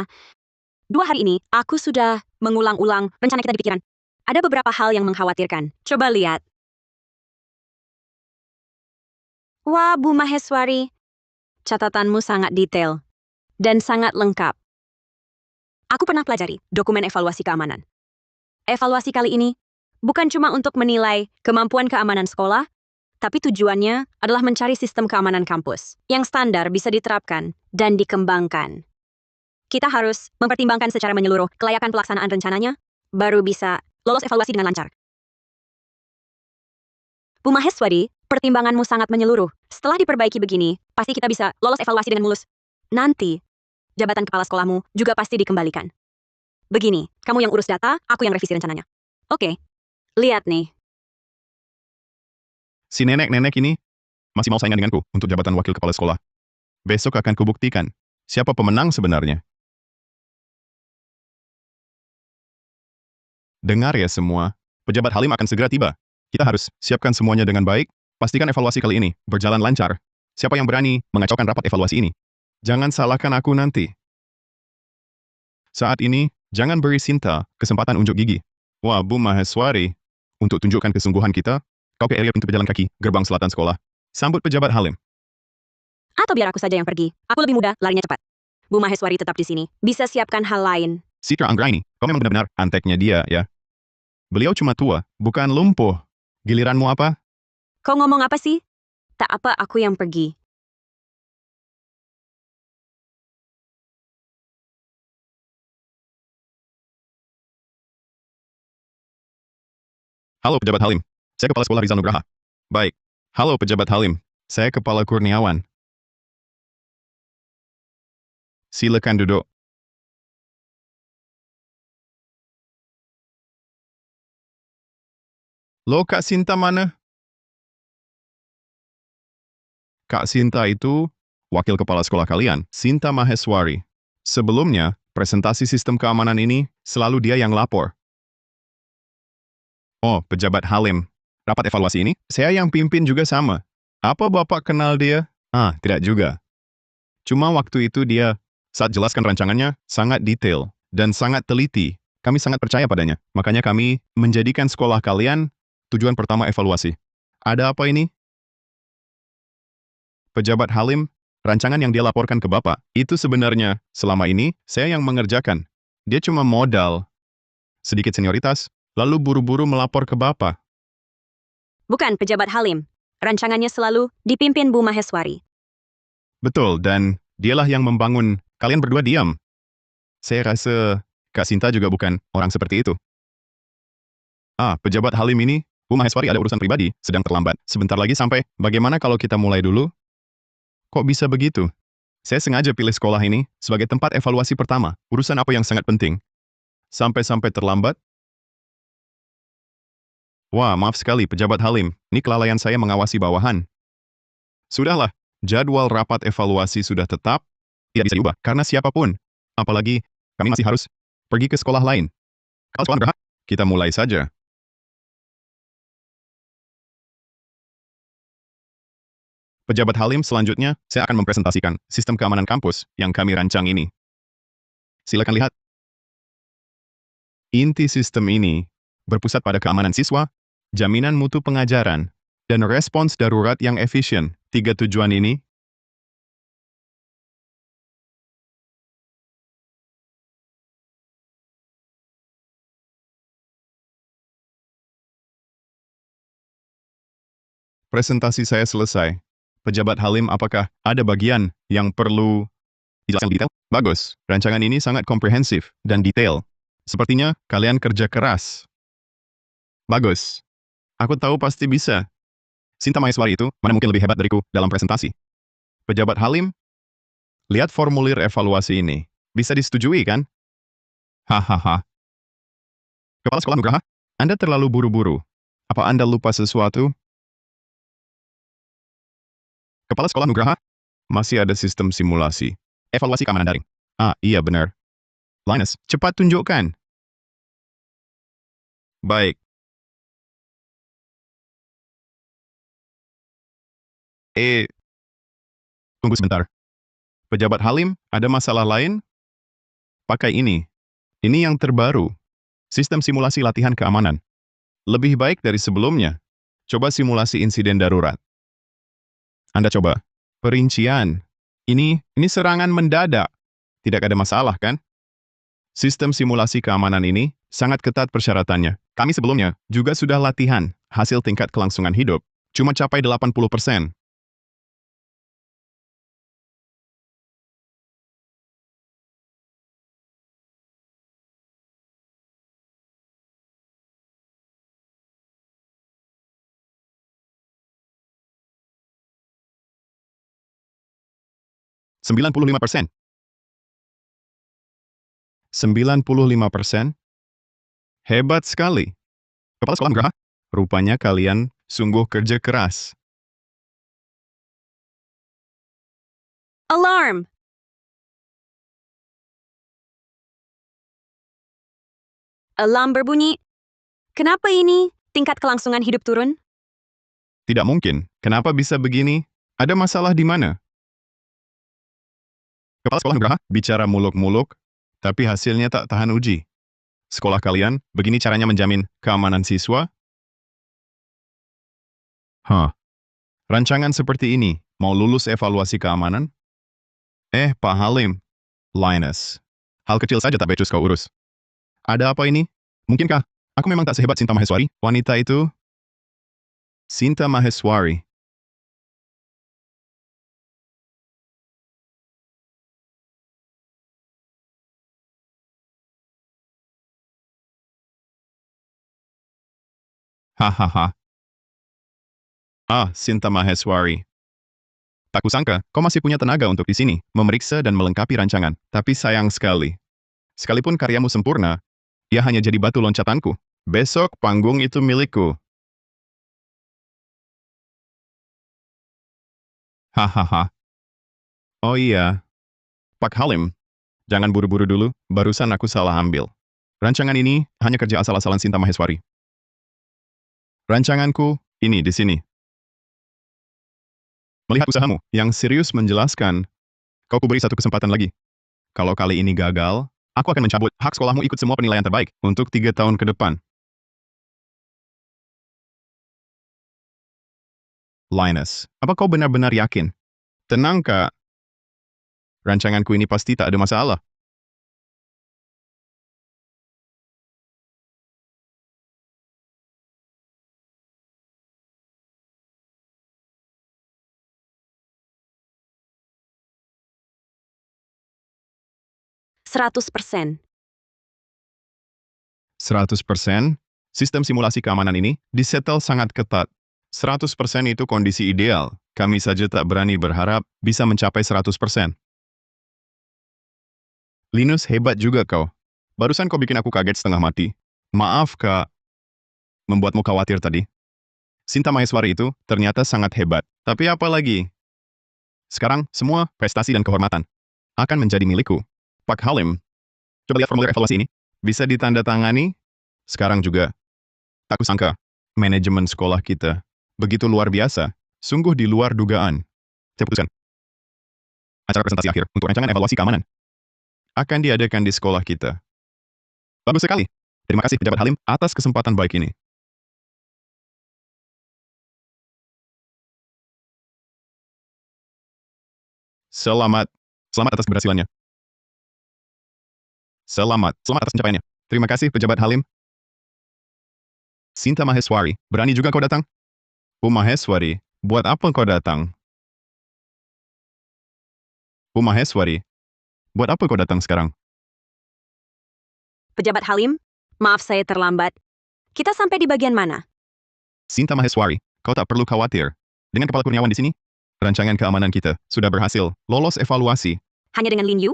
2 hari ini, aku sudah mengulang-ulang rencana kita di pikiran. Ada beberapa hal yang mengkhawatirkan. Coba lihat. Wah, Bu Maheswari. Catatanmu sangat detail. Dan sangat lengkap. Aku pernah pelajari dokumen evaluasi keamanan. Evaluasi kali ini bukan cuma untuk menilai kemampuan keamanan sekolah, tapi tujuannya adalah mencari sistem keamanan kampus yang standar bisa diterapkan dan dikembangkan. Kita harus mempertimbangkan secara menyeluruh kelayakan pelaksanaan rencananya, baru bisa lolos evaluasi dengan lancar. Bu Maheswari, pertimbanganmu sangat menyeluruh. Setelah diperbaiki begini, pasti kita bisa lolos evaluasi dengan mulus. Nanti, jabatan kepala sekolahmu juga pasti dikembalikan. Begini, kamu yang urus data, aku yang revisi rencananya. Oke, lihat nih. Si nenek-nenek ini masih mau saingan denganku untuk jabatan wakil kepala sekolah. Besok akan kubuktikan siapa pemenang sebenarnya. Dengar ya semua, pejabat Halim akan segera tiba. Kita harus siapkan semuanya dengan baik, pastikan evaluasi kali ini berjalan lancar. Siapa yang berani mengacaukan rapat evaluasi ini? Jangan salahkan aku nanti. Saat ini, jangan beri Sinta kesempatan unjuk gigi. Wah, Bu Maheswari, Untuk tunjukkan kesungguhan kita, kau ke area pintu pejalan kaki, gerbang selatan sekolah. Sambut pejabat Halim. Atau biar aku saja yang pergi. Aku lebih mudah, larinya cepat. Bu Maheswari tetap di sini. Bisa siapkan hal lain. Citra Anggraini, kau memang benar-benar anteknya dia, ya. Beliau cuma tua, bukan lumpuh. Giliranmu apa? Kau ngomong apa sih? Tak apa, aku yang pergi. Halo pejabat Halim, saya kepala sekolah Rizal Nugraha. Baik. Halo pejabat Halim, saya kepala Kurniawan. Silakan duduk. Loh, Kak Sinta mana? Kak Sinta itu wakil kepala sekolah kalian, Sinta Maheswari. Sebelumnya, presentasi sistem keamanan ini selalu dia yang lapor. Oh, pejabat Halim. Rapat evaluasi ini, saya yang pimpin juga sama. Apa Bapak kenal dia? Ah, tidak juga. Cuma waktu itu dia, saat jelaskan rancangannya, sangat detail dan sangat teliti. Kami sangat percaya padanya. Makanya kami menjadikan sekolah kalian tujuan pertama evaluasi. Ada apa ini? Pejabat Halim, rancangan yang dia laporkan ke Bapak, itu sebenarnya, selama ini, saya yang mengerjakan. Dia cuma modal, sedikit senioritas, lalu buru-buru melapor ke Bapak. Bukan pejabat Halim. Rancangannya selalu dipimpin Bu Maheswari. Betul, dan dialah yang membangun. Kalian berdua diam. Saya rasa Kak Sinta juga bukan orang seperti itu. Ah, pejabat Halim ini, Bu Maheswari ada urusan pribadi, sedang terlambat. Sebentar lagi sampai, bagaimana kalau kita mulai dulu? Kok bisa begitu? Saya sengaja pilih sekolah ini sebagai tempat evaluasi pertama. Urusan apa yang sangat penting? Sampai-sampai terlambat? Wah, maaf sekali, pejabat Halim. Ini kelalaian saya mengawasi bawahan. Sudahlah, jadwal rapat evaluasi sudah tetap, tidak bisa diubah, karena siapapun. Apalagi, kami masih harus pergi ke sekolah lain. Kalau sekolah berhak, kita mulai saja. Pejabat Halim selanjutnya, saya akan mempresentasikan sistem keamanan kampus yang kami rancang ini. Silakan lihat. Inti sistem ini berpusat pada keamanan siswa, jaminan mutu pengajaran, dan respons darurat yang efisien. Tiga tujuan ini presentasi saya selesai. Pejabat Halim, apakah ada bagian yang perlu dijelaskan lebih detail? Bagus, rancangan ini sangat komprehensif dan detail. Sepertinya kalian kerja keras. Bagus. Aku tahu pasti bisa. Sinta Maheswari itu mana mungkin lebih hebat dariku dalam presentasi. Pejabat Halim, lihat formulir evaluasi ini. Bisa disetujui, kan? Hahaha. Kepala Sekolah Nugraha, Anda terlalu buru-buru. Apa Anda lupa sesuatu? Kepala Sekolah Nugraha, masih ada sistem simulasi. Evaluasi keamanan daring. Ah, iya benar. Linus, cepat tunjukkan. Baik. Tunggu sebentar. Pejabat Halim, ada masalah lain? Pakai ini. Ini yang terbaru. Sistem simulasi latihan keamanan. Lebih baik dari sebelumnya. Coba simulasi insiden darurat. Anda coba. Perincian. Ini serangan mendadak. Tidak ada masalah, kan? Sistem simulasi keamanan ini sangat ketat persyaratannya. Kami sebelumnya juga sudah latihan. Hasil tingkat kelangsungan hidup cuma capai 80%. Sembilan puluh 95%. 95%? Hebat sekali. Kepala Sekolah Nugraha, rupanya kalian sungguh kerja keras. Alarm! Alarm berbunyi. Kenapa ini tingkat kelangsungan hidup turun? Tidak mungkin. Kenapa bisa begini? Ada masalah di mana? Kepala Sekolah Nugraha bicara muluk-muluk, tapi hasilnya tak tahan uji. Sekolah kalian, begini caranya menjamin keamanan siswa? Hah, rancangan seperti ini, mau lulus evaluasi keamanan? Pak Halim, Linus. Hal kecil saja tak becus kau urus. Ada apa ini? Mungkinkah aku memang tak sehebat Sinta Maheswari? Wanita itu? Sinta Maheswari. Hahaha. Sinta Maheswari. Tak kusangka, kau masih punya tenaga untuk di sini, memeriksa dan melengkapi rancangan. Tapi sayang sekali. Sekalipun karyamu sempurna, ia hanya jadi batu loncatanku. Besok panggung itu milikku. Hahaha. Oh iya, Pak Halim, jangan buru-buru dulu, barusan aku salah ambil. Rancangan ini hanya kerja asal-asalan Sinta Maheswari. Rancanganku, ini di sini. Melihat usahamu yang serius menjelaskan, kau kuberi satu kesempatan lagi. Kalau kali ini gagal, aku akan mencabut hak sekolahmu ikut semua penilaian terbaik untuk 3 tahun ke depan. Linus, apa kau benar-benar yakin? Tenang, Kak. Rancanganku ini pasti tak ada masalah. Seratus persen. 100%, sistem simulasi keamanan ini disetel sangat ketat. 100% itu kondisi ideal. Kami saja tak berani berharap bisa mencapai 100%. Linus, hebat juga kau. Barusan kau bikin aku kaget setengah mati. Maaf, Kak. Membuatmu khawatir tadi. Sinta Maheswari itu ternyata sangat hebat. Tapi apa lagi? Sekarang, semua prestasi dan kehormatan akan menjadi milikku. Pak Halim, coba lihat formulir evaluasi ini. Bisa ditandatangani? Sekarang juga. Tak kusangka, manajemen sekolah kita begitu luar biasa. Sungguh di luar dugaan. Saya putuskan. Acara presentasi akhir untuk rancangan evaluasi keamanan akan diadakan di sekolah kita. Bagus sekali. Terima kasih Pejabat Halim atas kesempatan baik ini. Selamat. Selamat atas keberhasilannya. Selamat atas pencapaiannya. Terima kasih Pejabat Halim. Sinta Maheswari, berani juga kau datang? Maheswari, buat apa kau datang? Maheswari, buat apa kau datang sekarang? Pejabat Halim, maaf saya terlambat. Kita sampai di bagian mana? Sinta Maheswari, kau tak perlu khawatir. Dengan Kepala Kurniawan di sini, rancangan keamanan kita sudah berhasil lolos evaluasi. Hanya dengan Lin Yu?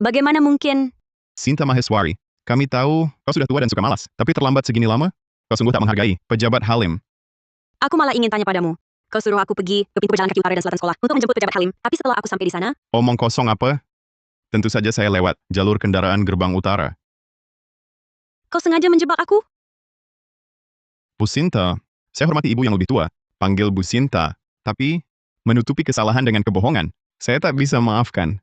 Bagaimana mungkin? Sinta Maheswari, kami tahu kau sudah tua dan suka malas, tapi terlambat segini lama, kau sungguh tak menghargai Pejabat Halim. Aku malah ingin tanya padamu. Kau suruh aku pergi ke pintu berjalan kaki utara dan selatan sekolah untuk menjemput Pejabat Halim. Tapi setelah aku sampai di sana, Omong kosong apa? Tentu saja saya lewat jalur kendaraan gerbang utara. kau sengaja menjebak aku? Bu Sinta, saya hormati ibu yang lebih tua. Panggil Bu Sinta. Tapi, menutupi kesalahan dengan kebohongan, saya tak bisa maafkan.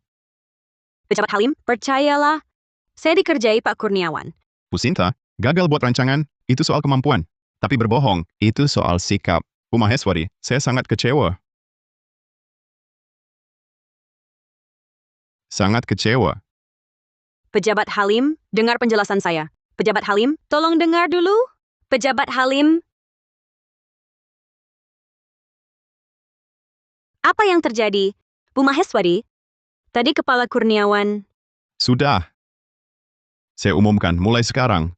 Pejabat Halim, percayalah. Saya dikerjai Pak Kurniawan. Bu Sinta, gagal buat rancangan, itu soal kemampuan. Tapi berbohong, itu soal sikap. Bu Maheswari, saya sangat kecewa. Sangat kecewa. Pejabat Halim, dengar penjelasan saya. Pejabat Halim, tolong dengar dulu. Pejabat Halim. Apa yang terjadi? Bu Maheswari, tadi Kepala Kurniawan. Sudah. Saya umumkan mulai sekarang.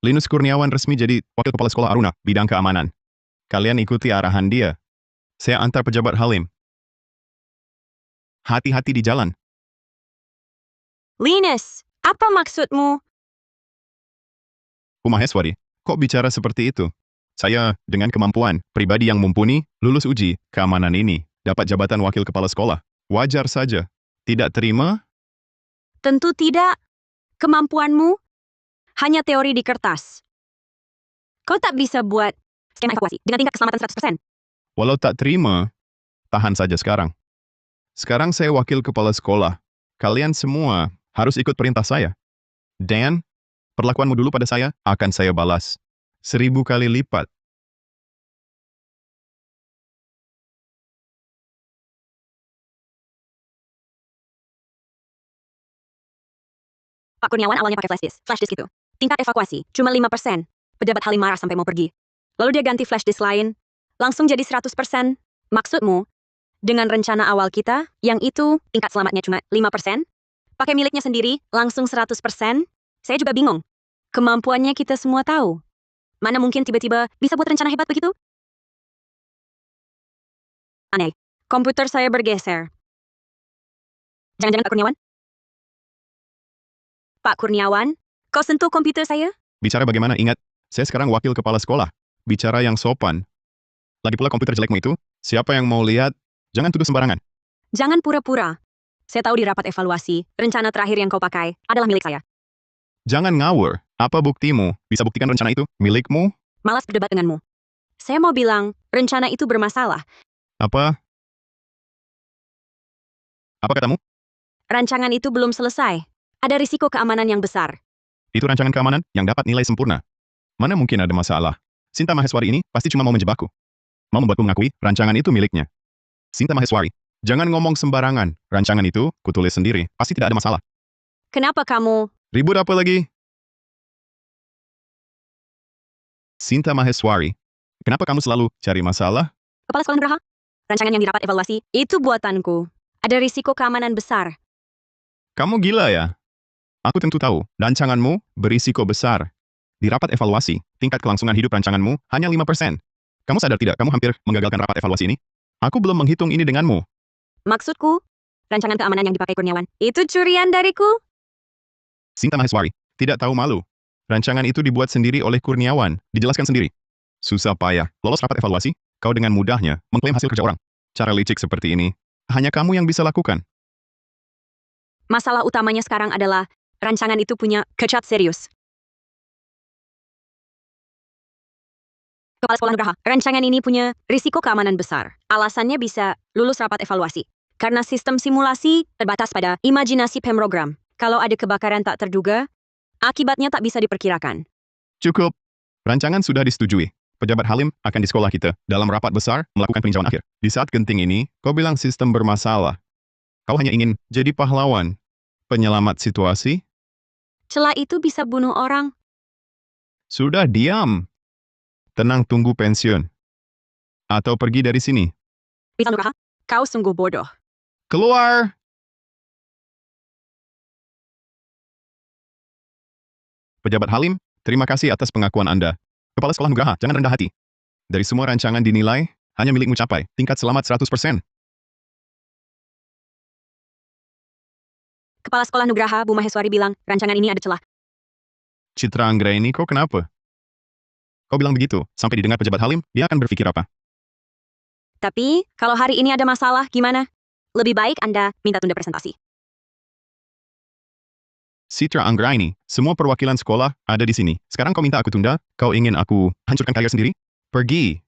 Linus Kurniawan resmi jadi Wakil Kepala Sekolah Aruna, bidang keamanan. Kalian ikuti arahan dia. Saya antar Pejabat Halim. Hati-hati di jalan. Linus, apa maksudmu? Bu Maheswari, kok bicara seperti itu? Saya, dengan kemampuan pribadi yang mumpuni, lulus uji keamanan ini, dapat jabatan Wakil Kepala Sekolah. Wajar saja. Tidak terima? Tentu tidak. Kemampuanmu hanya teori di kertas. Kau tak bisa buat skema evakuasi dengan tingkat keselamatan 100%. Walau tak terima, tahan saja sekarang. Sekarang saya Wakil Kepala Sekolah. Kalian semua harus ikut perintah saya. Dan, perlakuanmu dulu pada saya akan saya balas 1000 kali lipat. Pak Kurniawan awalnya pakai flash disk. Flash disk itu. Tingkat evakuasi, cuma 5%. Pejabat Halim marah sampai mau pergi. Lalu dia ganti flash disk lain. Langsung jadi 100%. Maksudmu, dengan rencana awal kita, yang itu tingkat selamatnya cuma 5%, pakai miliknya sendiri, langsung 100%, saya juga bingung. Kemampuannya kita semua tahu. Mana mungkin tiba-tiba bisa buat rencana hebat begitu? Aneh. Komputer saya bergeser. Jangan-jangan Pak Kurniawan? Pak Kurniawan, kau sentuh komputer saya? Bicara bagaimana, ingat, saya sekarang wakil kepala sekolah. Bicara yang sopan. Lagi pula komputer jelekmu itu, siapa yang mau lihat, jangan tuduh sembarangan. Jangan pura-pura. Saya tahu di rapat evaluasi, rencana terakhir yang kau pakai adalah milik saya. Jangan ngawur. Apa buktimu? Bisa buktikan rencana itu milikmu? Malas berdebat denganmu. Saya mau bilang, rencana itu bermasalah. Apa? Apa katamu? Rancangan itu belum selesai. Ada risiko keamanan yang besar. Itu rancangan keamanan yang dapat nilai sempurna. Mana mungkin ada masalah? Sinta Maheswari ini pasti cuma mau menjebakku. Mau membuatku mengakui rancangan itu miliknya. Sinta Maheswari, jangan ngomong sembarangan. Rancangan itu kutulis sendiri. Pasti tidak ada masalah. Kenapa kamu? Ribut apa lagi? Sinta Maheswari, kenapa kamu selalu cari masalah? Kepala Sekolah Nugraha? Rancangan yang dirapat evaluasi, itu buatanku. Ada risiko keamanan besar. Kamu gila ya? Aku tentu tahu, rancanganmu berisiko besar. Di rapat evaluasi, tingkat kelangsungan hidup rancanganmu hanya 5%. Kamu sadar tidak, kamu hampir menggagalkan rapat evaluasi ini? Aku belum menghitung ini denganmu. Maksudku, rancangan keamanan yang dipakai Kurniawan, itu curian dariku? Sinta Maheswari, tidak tahu malu. Rancangan itu dibuat sendiri oleh Kurniawan, dijelaskan sendiri. Susah payah, lolos rapat evaluasi, kau dengan mudahnya mengklaim hasil kerja orang. Cara licik seperti ini, hanya kamu yang bisa lakukan. Masalah utamanya sekarang adalah, rancangan itu punya kecat serius. Kepala Sekolah Nugraha, rancangan ini punya risiko keamanan besar. Alasannya bisa lulus rapat evaluasi. Karena sistem simulasi terbatas pada imajinasi pemrogram. Kalau ada kebakaran tak terduga, akibatnya tak bisa diperkirakan. Cukup. Rancangan sudah disetujui. Pejabat Halim akan di sekolah kita dalam rapat besar melakukan peninjauan akhir. Di saat genting ini, kau bilang sistem bermasalah. Kau hanya ingin jadi pahlawan, penyelamat situasi? Celah itu bisa bunuh orang. Sudah diam. Tenang tunggu pensiun. Atau pergi dari sini. Bisa Nugraha, kau sungguh bodoh. Keluar! Pejabat Halim, terima kasih atas pengakuan Anda. Kepala Sekolah Nugraha, jangan rendah hati. Dari semua rancangan dinilai, hanya milikmu capai tingkat selamat 100%. Kepala Sekolah Nugraha, Bu Maheswari bilang, rancangan ini ada celah. Citra Anggraini, kau kenapa? Kau bilang begitu, sampai didengar pejabat Halim, dia akan berpikir apa? Tapi, kalau hari ini ada masalah, gimana? Lebih baik Anda minta tunda presentasi. Citra Anggraini, semua perwakilan sekolah ada di sini. Sekarang kau minta aku tunda? Kau ingin aku hancurkan kalian sendiri? Pergi.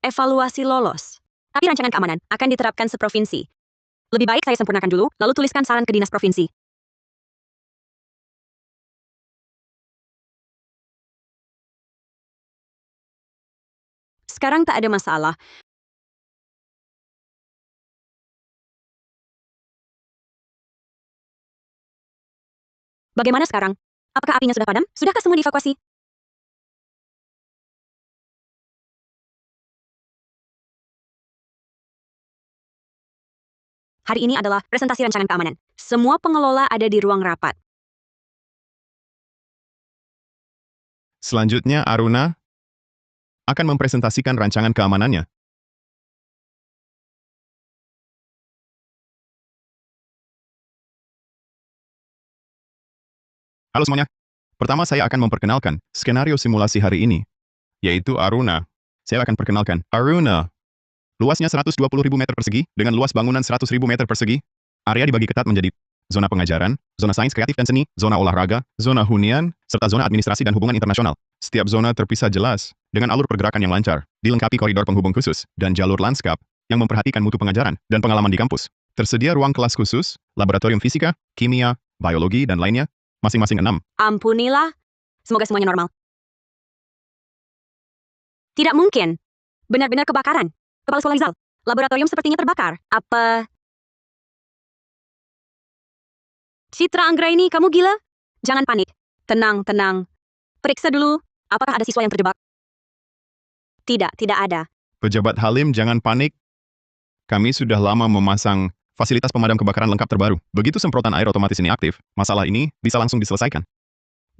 Evaluasi lolos. Tapi rancangan keamanan akan diterapkan seprovinsi. Lebih baik saya sempurnakan dulu, lalu tuliskan saran ke dinas provinsi. Sekarang tak ada masalah. Bagaimana sekarang? Apakah apinya sudah padam? Sudahkah semua dievakuasi? Hari ini adalah presentasi rancangan keamanan. Semua pengelola ada di ruang rapat. Selanjutnya, Aruna akan mempresentasikan rancangan keamanannya. Halo semuanya. Pertama saya akan memperkenalkan skenario simulasi hari ini, yaitu Aruna. Saya akan perkenalkan Aruna. Luasnya 120.000 meter persegi, dengan luas bangunan 100.000 meter persegi. Area dibagi ketat menjadi zona pengajaran, zona sains kreatif dan seni, zona olahraga, zona hunian, serta zona administrasi dan hubungan internasional. Setiap zona terpisah jelas, dengan alur pergerakan yang lancar, dilengkapi koridor penghubung khusus, dan jalur lanskap, yang memperhatikan mutu pengajaran dan pengalaman di kampus. Tersedia ruang kelas khusus, laboratorium fisika, kimia, biologi, dan lainnya, masing-masing 6. Ampunilah. Semoga semuanya normal. Tidak mungkin. Benar-benar kebakaran. Kepala Sekolah Rizal, laboratorium sepertinya terbakar. Apa Citra Anggraini, kamu gila? Jangan panik. Tenang, tenang. Periksa dulu, apakah ada siswa yang terjebak? Tidak, tidak ada. Pejabat Halim, jangan panik. Kami sudah lama memasang fasilitas pemadam kebakaran lengkap terbaru. Begitu semprotan air otomatis ini aktif, masalah ini bisa langsung diselesaikan.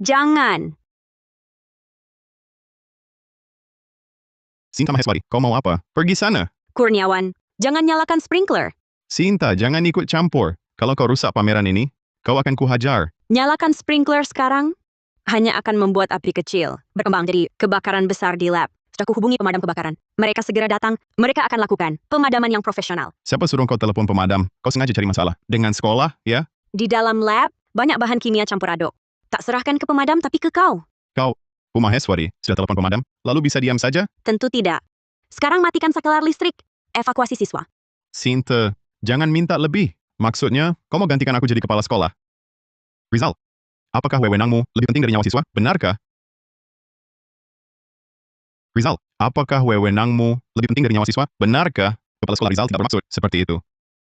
Jangan. Sinta Maheswari, kau mau apa? Pergi sana. Kurniawan, jangan nyalakan sprinkler. Sinta, jangan ikut campur. Kalau kau rusak pameran ini, kau akan kuhajar. Nyalakan sprinkler sekarang hanya akan membuat api kecil berkembang jadi kebakaran besar di lab. Sudah kuhubungi pemadam kebakaran. Mereka segera datang, mereka akan lakukan pemadaman yang profesional. Siapa suruh kau telepon pemadam? Kau sengaja cari masalah. Dengan sekolah, ya? Di dalam lab, banyak bahan kimia campur aduk. Tak serahkan ke pemadam tapi ke kau. Kau, Bu Maheswari, sudah telepon pemadam? Lalu bisa diam saja? Tentu tidak. Sekarang matikan saklar listrik. Evakuasi siswa. Sinta, jangan minta lebih. Maksudnya, kau mau gantikan aku jadi kepala sekolah? Rizal, apakah wewenangmu lebih penting dari nyawa siswa? Benarkah? Rizal, apakah wewenangmu lebih penting dari nyawa siswa? Benarkah? Kepala sekolah Rizal tidak bermaksud seperti itu.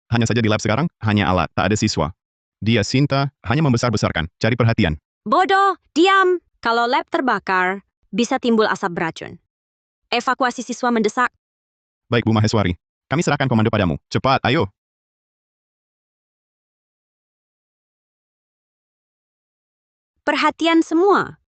Hanya saja di lab sekarang, hanya alat, tak ada siswa. Dia, Sinta, hanya membesar-besarkan, cari perhatian. Bodoh, diam. Kalau lab terbakar, bisa timbul asap beracun. Evakuasi siswa mendesak. Baik, Bu Maheswari. Kami serahkan komando padamu. Cepat, ayo. Perhatian semua.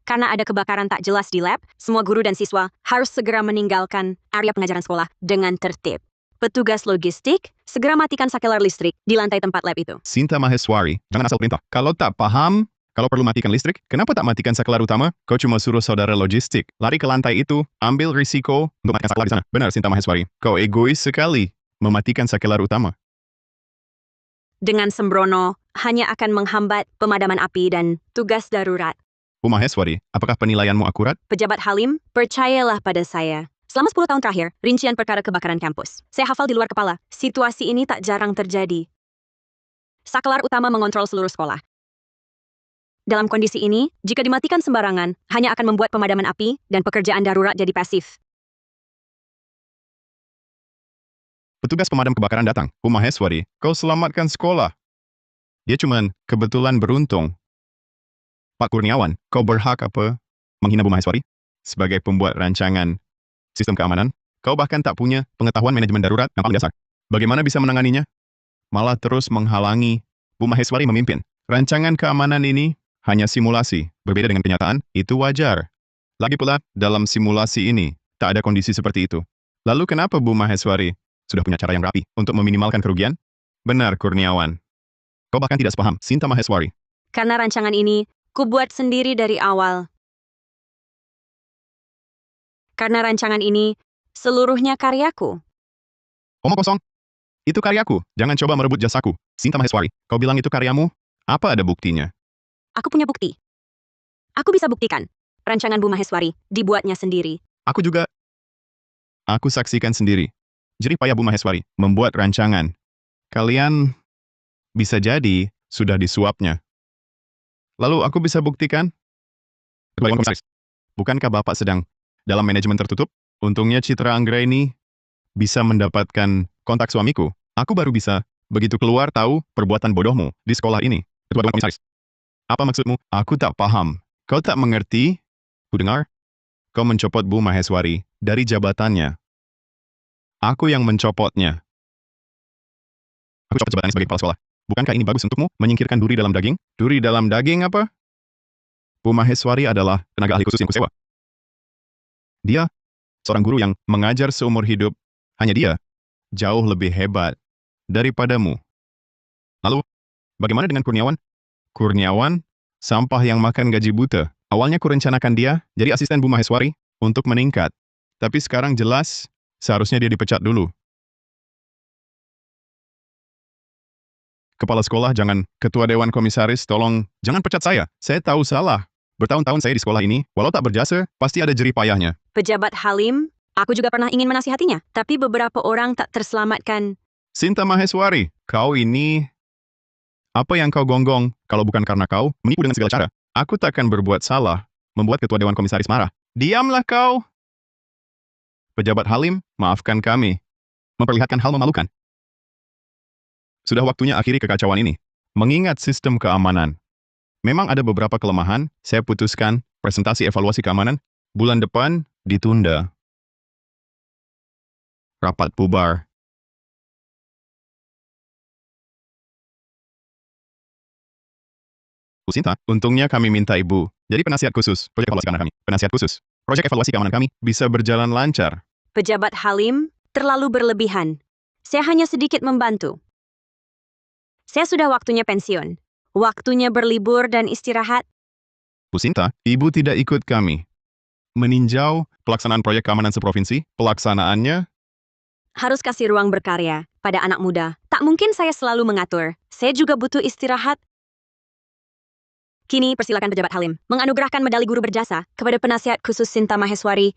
Karena ada kebakaran tak jelas di lab, semua guru dan siswa harus segera meninggalkan area pengajaran sekolah dengan tertib. Petugas logistik, segera matikan saklar listrik di lantai tempat lab itu. Sinta Maheswari, jangan asal perintah. Kalau tak paham, kalau perlu matikan listrik, kenapa tak matikan saklar utama? Kau cuma suruh saudara logistik lari ke lantai itu, ambil risiko untuk matikan saklar di sana. Benar, Sinta Maheswari. Kau egois sekali mematikan saklar utama. Dengan sembrono, hanya akan menghambat pemadaman api dan tugas darurat. Bu Maheswari, apakah penilaianmu akurat? Pejabat Halim, percayalah pada saya. Selama 10 tahun terakhir, rincian perkara kebakaran kampus. Saya hafal di luar kepala. Situasi ini tak jarang terjadi. Saklar utama mengontrol seluruh sekolah. Dalam kondisi ini, jika dimatikan sembarangan, hanya akan membuat pemadaman api dan pekerjaan darurat jadi pasif. Petugas pemadam kebakaran datang. Bu Maheswari, kau selamatkan sekolah. Dia cuman kebetulan beruntung. Pak Kurniawan, kau berhak apa? Menghina Bu Maheswari? Sebagai pembuat rancangan sistem keamanan, kau bahkan tak punya pengetahuan manajemen darurat yang paling dasar. Bagaimana bisa menanganinya? Malah terus menghalangi Bu Maheswari memimpin. Rancangan keamanan ini hanya simulasi, berbeda dengan kenyataan, itu wajar. Lagi pula, dalam simulasi ini, tak ada kondisi seperti itu. Lalu kenapa Bu Maheswari sudah punya cara yang rapi untuk meminimalkan kerugian? Benar, Kurniawan. Kau bahkan tidak sepaham, Sinta Maheswari. Karena rancangan ini, ku buat sendiri dari awal. Karena rancangan ini, seluruhnya karyaku. Omong kosong. Itu karyaku, jangan coba merebut jasaku. Sinta Maheswari, kau bilang itu karyamu? Apa ada buktinya? Aku punya bukti. Aku bisa buktikan. Rancangan Bu Maheswari dibuatnya sendiri. Aku juga. Aku saksikan sendiri. Jerih payah Bu Maheswari membuat rancangan. Kalian bisa jadi sudah disuapnya. Lalu aku bisa buktikan? Ketua Dewan Komisaris, bukankah Bapak sedang dalam manajemen tertutup? Untungnya Citra Anggraini bisa mendapatkan kontak suamiku. Aku baru bisa begitu keluar tahu perbuatan bodohmu di sekolah ini. Ketua Dewan Komisaris, apa maksudmu? Aku tak paham. Kau tak mengerti? Ku dengar, kau mencopot Bu Maheswari dari jabatannya. Aku yang mencopotnya. Aku copot jabatannya sebagai kepala sekolah. Bukankah ini bagus untukmu menyingkirkan duri dalam daging? Duri dalam daging apa? Bu Maheswari adalah tenaga ahli khusus yang kusewa. Dia, seorang guru yang mengajar seumur hidup. Hanya dia, jauh lebih hebat daripadamu. Lalu, bagaimana dengan Kurniawan? Kurniawan, sampah yang makan gaji buta. Awalnya kurencanakan dia jadi asisten Bu Maheswari untuk meningkat. Tapi sekarang jelas, seharusnya dia dipecat dulu. Kepala sekolah, jangan. Ketua Dewan Komisaris, tolong, jangan pecat saya. Saya tahu salah. Bertahun-tahun saya di sekolah ini, walau tak berjasa, pasti ada jerih payahnya. Pejabat Halim, aku juga pernah ingin menasihatinya, tapi beberapa orang tak terselamatkan. Sinta Maheswari, kau ini... Apa yang kau gonggong, kalau bukan karena kau menipu dengan segala cara? Aku takkan berbuat salah, membuat Ketua Dewan Komisaris marah. Diamlah kau! Pejabat Halim, maafkan kami. Memperlihatkan hal memalukan. Sudah waktunya akhiri kekacauan ini. Mengingat sistem keamanan, memang ada beberapa kelemahan, saya putuskan presentasi evaluasi keamanan bulan depan ditunda. Rapat bubar. Bu Sinta, untungnya kami minta Ibu jadi penasihat khusus proyek evaluasi keamanan kami. Penasihat khusus. Proyek evaluasi keamanan kami bisa berjalan lancar. Pejabat Halim terlalu berlebihan. Saya hanya sedikit membantu. Saya sudah waktunya pensiun. Waktunya berlibur dan istirahat. Bu Sinta, Ibu tidak ikut kami. Meninjau pelaksanaan proyek keamanan seprovinsi, pelaksanaannya, Harus kasih ruang berkarya pada anak muda. Tak mungkin saya selalu mengatur. Saya juga butuh istirahat. Kini persilakan pejabat Halim menganugerahkan medali guru berjasa kepada penasihat khusus Sinta Maheswari